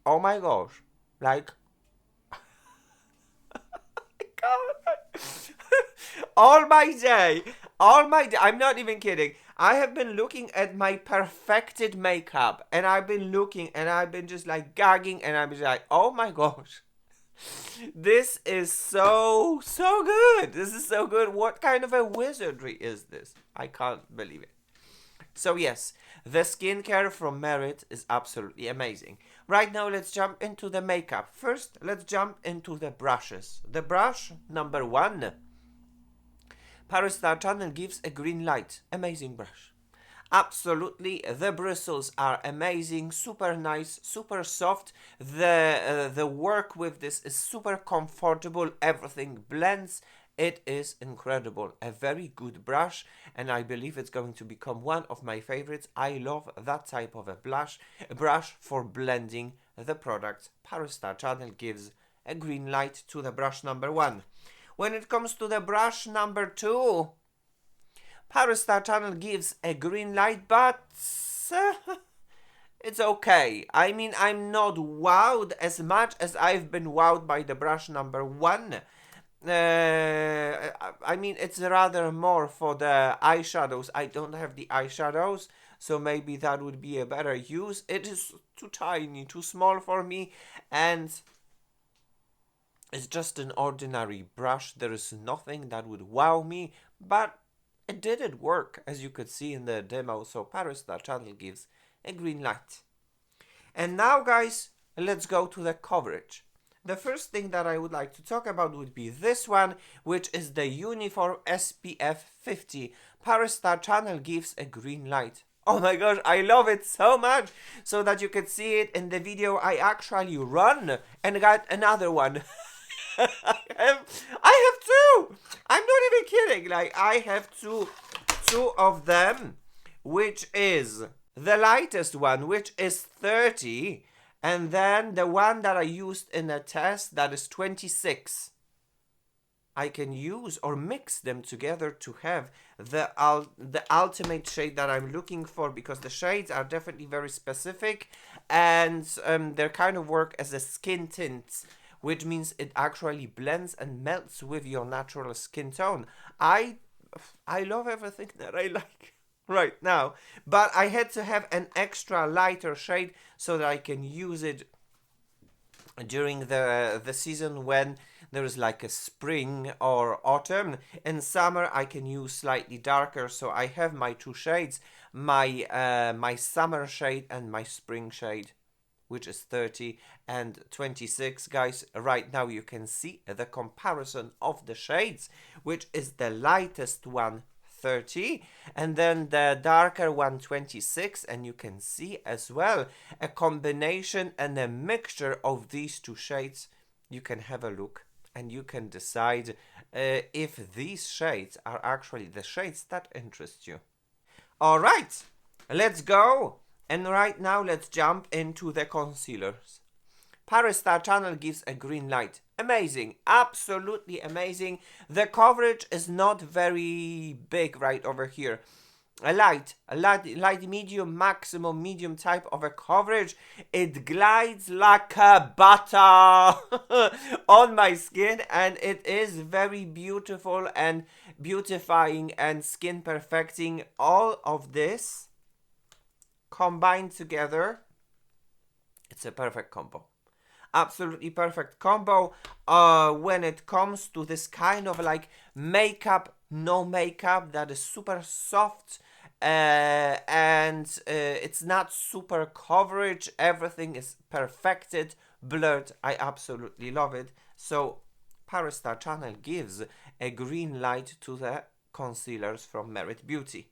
Oh my gosh. Like, all my day, I'm not even kidding. I have been looking at my perfected makeup and I've been looking and I've been just like gagging and I'm just like, oh my gosh. This is so good. This is so good. What kind of a wizardry is this? I can't believe it. So yes, the skincare from Merit is absolutely amazing. Right now, let's jump into the makeup. First, let's jump into the brushes. The brush number 1. ParisStarChannel gives a green light. Amazing brush. Absolutely, the bristles are amazing, super nice, super soft. The work with this is super comfortable. Everything blends. It is incredible. A very good brush, and I believe it's going to become one of my favorites. I love that type of a brush for blending the products. ParisStarChannel gives a green light to the brush number 1. When it comes to the brush number 2, ParisStarChannel gives a green light, but it's okay. I mean, I'm not wowed as much as I've been wowed by the brush number 1. I mean, it's rather more for the eyeshadows. I don't have the eyeshadows, so maybe that would be a better use. It is too tiny, too small for me, and it's just an ordinary brush. There is nothing that would wow me, but it didn't work, as you could see in the demo, so ParisStarChannel gives a green light. And now, guys, let's go to the coverage. The first thing that I would like to talk about would be this one, which is the Uniform SPF 50. ParisStarChannel gives a green light. Oh my gosh, I love it so much. So that you can see it in the video, I actually run and got another one. I have two. I'm not even kidding. Like, I have two of them, which is the lightest one, which is 30. And then the one that I used in a test, that is 26. I can use or mix them together to have the ultimate shade that I'm looking for, because the shades are definitely very specific and they kind of work as a skin tints, which means it actually blends and melts with your natural skin tone. I love everything that I like right now, but I had to have an extra lighter shade so that I can use it during the season when there is like a spring or autumn. In summer I can use slightly darker, so I have my two shades, my summer shade and my spring shade, which is 30 and 26. Guys, right now you can see the comparison of the shades, which is the lightest one 30, and then the darker one 26, and you can see as well a combination and a mixture of these two shades. You can have a look and you can decide if these shades are actually the shades that interest you. All right, let's go. And right now, let's jump into the concealers. ParisStarChannel gives a green light. Amazing, absolutely amazing. The coverage is not very big right over here. A light, medium, maximum medium type of a coverage. It glides like a butter on my skin, and it is very beautiful and beautifying and skin perfecting. All of this combined together, it's a perfect combo. Absolutely perfect combo when it comes to this kind of like makeup, no makeup that is super soft and it's not super coverage. Everything is perfected, blurred. I absolutely love it. So ParisStarChannel gives a green light to the concealers from MeritBeauty.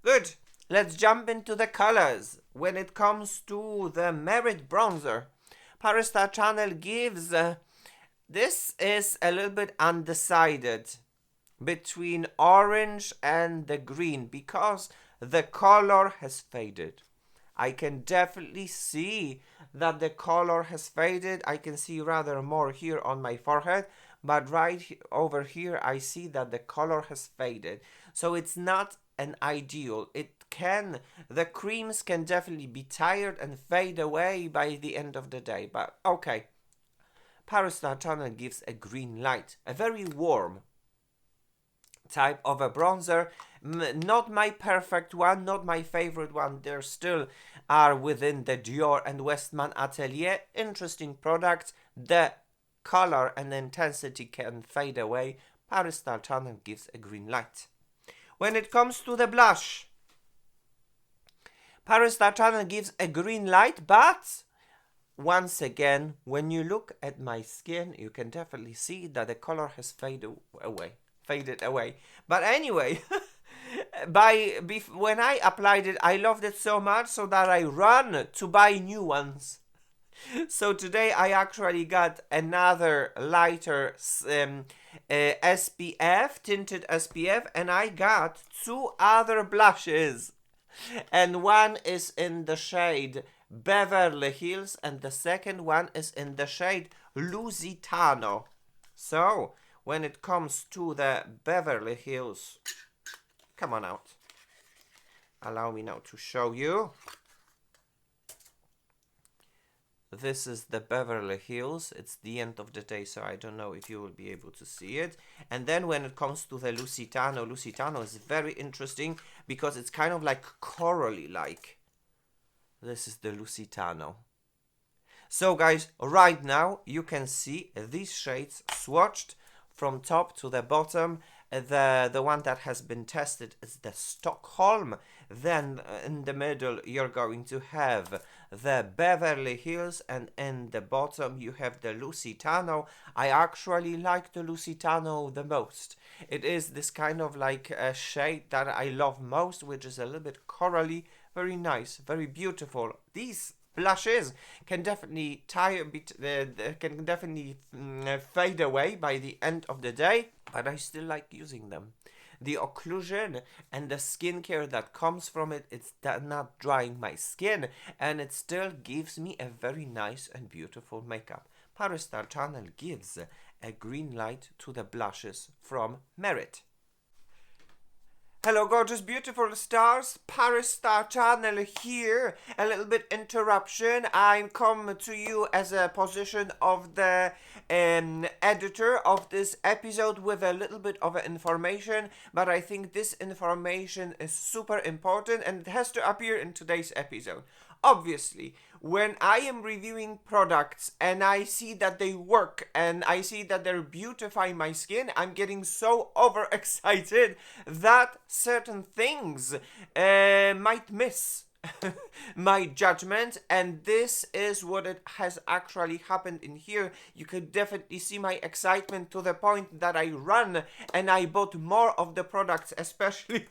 Good. Let's jump into the colors. When it comes to the Merit bronzer, ParisStarChannel gives, this is a little bit undecided between orange and the green because the color has faded. I can definitely see that the color has faded. I can see rather more here on my forehead, but right over here I see that the color has faded. So it's not an ideal. The creams can definitely be tired and fade away by the end of the day, but okay. ParisStarChannel gives a green light, a very warm type of a bronzer. Not my perfect one, not my favorite one. There still are within the Dior and Westman Atelier. Interesting products. The color and intensity can fade away. ParisStarChannel gives a green light. When it comes to the blush, ParisStarChannel gives a green light, but once again, when you look at my skin, you can definitely see that the color has faded away. But anyway, when I applied it, I loved it so much so that I ran to buy new ones. So today I actually got another lighter SPF, tinted SPF, and I got two other blushes. And one is in the shade Beverly Hills and the second one is in the shade Lusitano. So when it comes to the Beverly Hills, come on out. Allow me now to show you. This is the Beverly Hills. It's the end of the day, so I don't know if you will be able to see it. And then when it comes to the Lusitano, Lusitano is very interesting because it's kind of like corally-like. This is the Lusitano. So guys, right now you can see these shades swatched from top to the bottom. The one that has been tested is the Stockholm. Then in the middle you're going to have the Beverly Hills, and in the bottom you have the Lusitano. I actually like the Lusitano the most. It is this kind of like a shade that I love most, which is a little bit corally, very nice, very beautiful. These blushes can definitely fade away by the end of the day, but I still like using them. The occlusion and the skincare that comes from it, it's not drying my skin, and it still gives me a very nice and beautiful makeup. ParisStarChannel gives a green light to the blushes from Merit. Hello gorgeous beautiful stars, ParisStarChannel here. A little bit interruption. I'm come to you as a position of the editor of this episode with a little bit of information, but I think this information is super important and it has to appear in today's episode. Obviously, when I am reviewing products and I see that they work and I see that they're beautifying my skin, I'm getting so overexcited that certain things might miss my judgment, and this is what it has actually happened in here. You could definitely see my excitement to the point that I ran and I bought more of the products, especially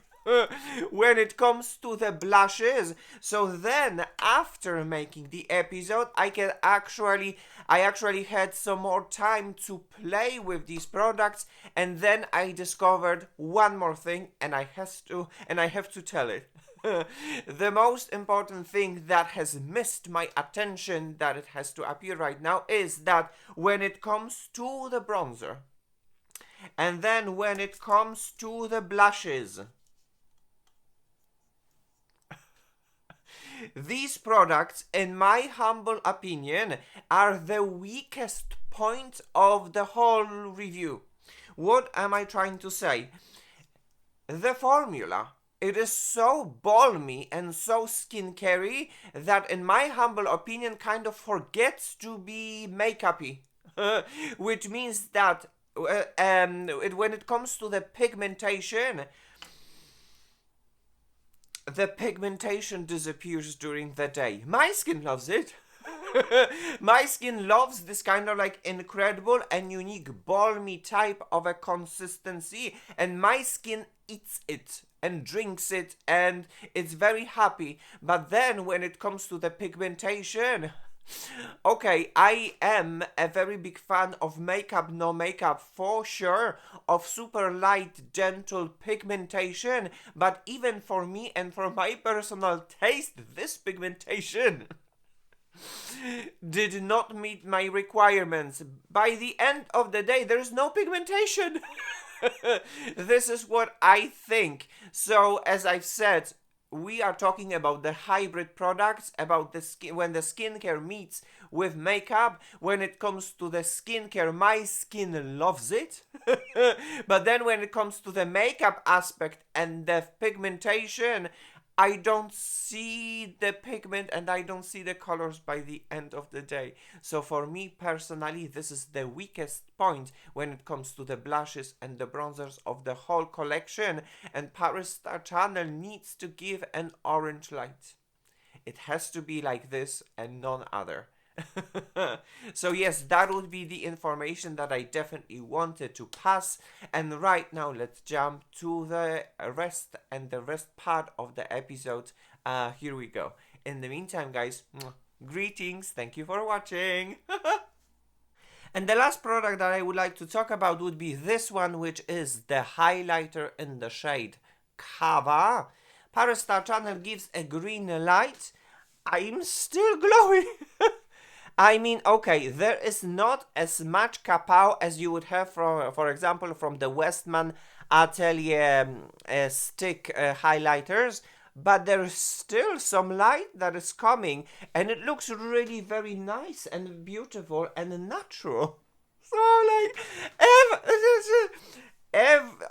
when it comes to the blushes. So then after making the episode, I actually had some more time to play with these products, and then I discovered one more thing, and I have to tell it. The most important thing that has missed my attention, that it has to appear right now, is that when it comes to the bronzer, and then when it comes to the blushes, these products, in my humble opinion, are the weakest point of the whole review. What am I trying to say? The formula, it is so balmy and so skincare that, in my humble opinion, kind of forgets to be makeupy. Which means that when it comes to the pigmentation disappears during the day. My skin loves it. My skin loves this kind of like incredible and unique balmy type of a consistency, and my skin eats it and drinks it, and it's very happy. But then when it comes to the pigmentation, okay, I am a very big fan of makeup, no makeup, for sure, of super light, gentle pigmentation, but even for me and for my personal taste, this pigmentation did not meet my requirements. By the end of the day, there's no pigmentation. This is what I think. So, as I've said, we are talking about the hybrid products, about the skin, when the skincare meets with makeup. When it comes to the skincare, my skin loves it. But then when it comes to the makeup aspect and the pigmentation, I don't see the pigment and I don't see the colors by the end of the day. So for me personally, this is the weakest point when it comes to the blushes and the bronzers of the whole collection. And ParisStarChannel needs to give an orange light. It has to be like this and none other. So yes, that would be the information that I definitely wanted to pass. And right now let's jump to the rest part of the episode. Here we go. In the meantime, guys, greetings, thank you for watching. And the last product that I would like to talk about would be this one, which is the highlighter in the shade Kava. ParisStarChannel gives a green light. I'm still glowing. I mean, okay, there is not as much kapow as you would have, for example, from the Westman Atelier stick highlighters, but there's still some light that is coming, and it looks really very nice and beautiful and natural. So, like,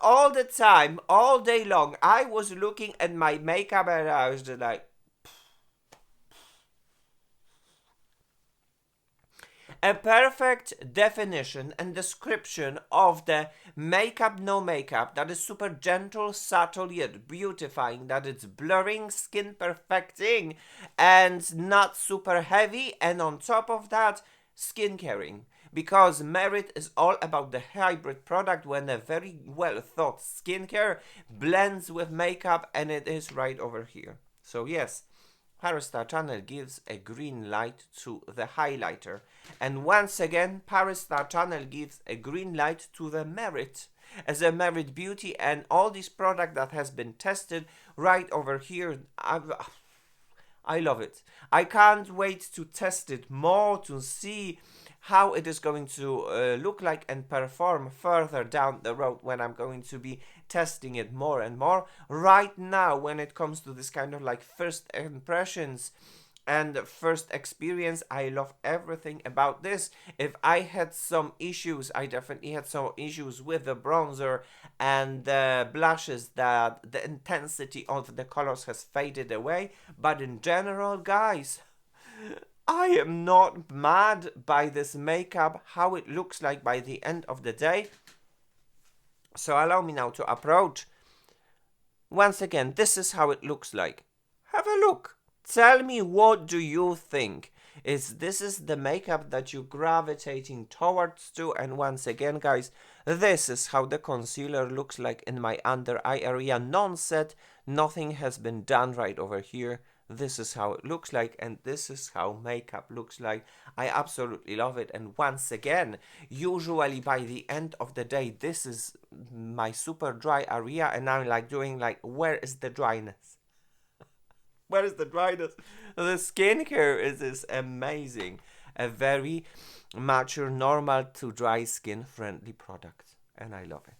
all the time, all day long, I was looking at my makeup and I was just like, a perfect definition and description of the makeup, no makeup, that is super gentle, subtle, yet beautifying, that it's blurring, skin perfecting, and not super heavy, and on top of that, skin caring. Because Merit is all about the hybrid product when a very well thought skincare blends with makeup, and it is right over here. So yes, ParisStarChannel gives a green light to the highlighter. And once again, ParisStarChannel gives a green light to the Merit. As a MeritBeauty and all this product that has been tested right over here, I love it. I can't wait to test it more, to see how it is going to look like and perform further down the road when I'm going to be testing it more and more. Right now, when it comes to this kind of like first impressions and first experience, I love everything about this. If I had some issues, I definitely had some issues with the bronzer and the blushes, that the intensity of the colors has faded away. But in general, guys, I am not mad by this makeup, how it looks like by the end of the day. So allow me now to approach. Once again, this is how it looks like. Have a look. Tell me, what do you think? This is the makeup that you're gravitating towards to? And once again, guys, this is how the concealer looks like in my under eye area, non-set. Nothing has been done right over here. This is how it looks like, and this is how makeup looks like. I absolutely love it. And once again, usually by the end of the day, this is my super dry area, and I'm like doing like, where is the dryness? Where is the dryness? The skincare is amazing. A very mature, normal to dry skin friendly product, and I love it.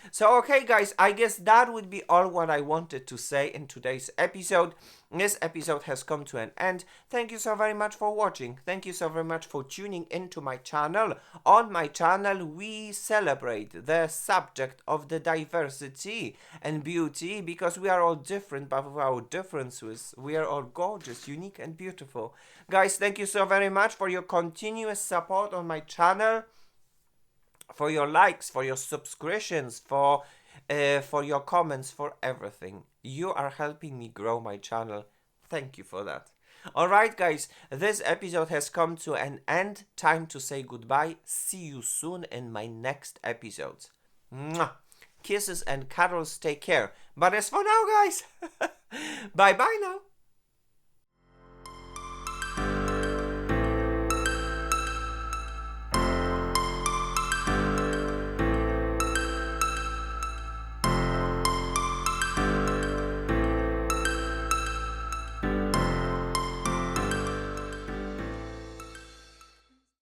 So, okay, guys, I guess that would be all what I wanted to say in today's episode. This episode has come to an end. Thank you so very much for watching. Thank you so very much for tuning into my channel. On my channel, we celebrate the subject of the diversity and beauty, because we are all different, but with our differences, we are all gorgeous, unique, and beautiful. Guys, thank you so very much for your continuous support on my channel, for your likes, for your subscriptions, for your comments, for everything. You are helping me grow my channel. Thank you for that. Alright, guys, this episode has come to an end. Time to say goodbye. See you soon in my next episodes. Mwah. Kisses and cuddles. Take care. But as for now, guys, bye bye now.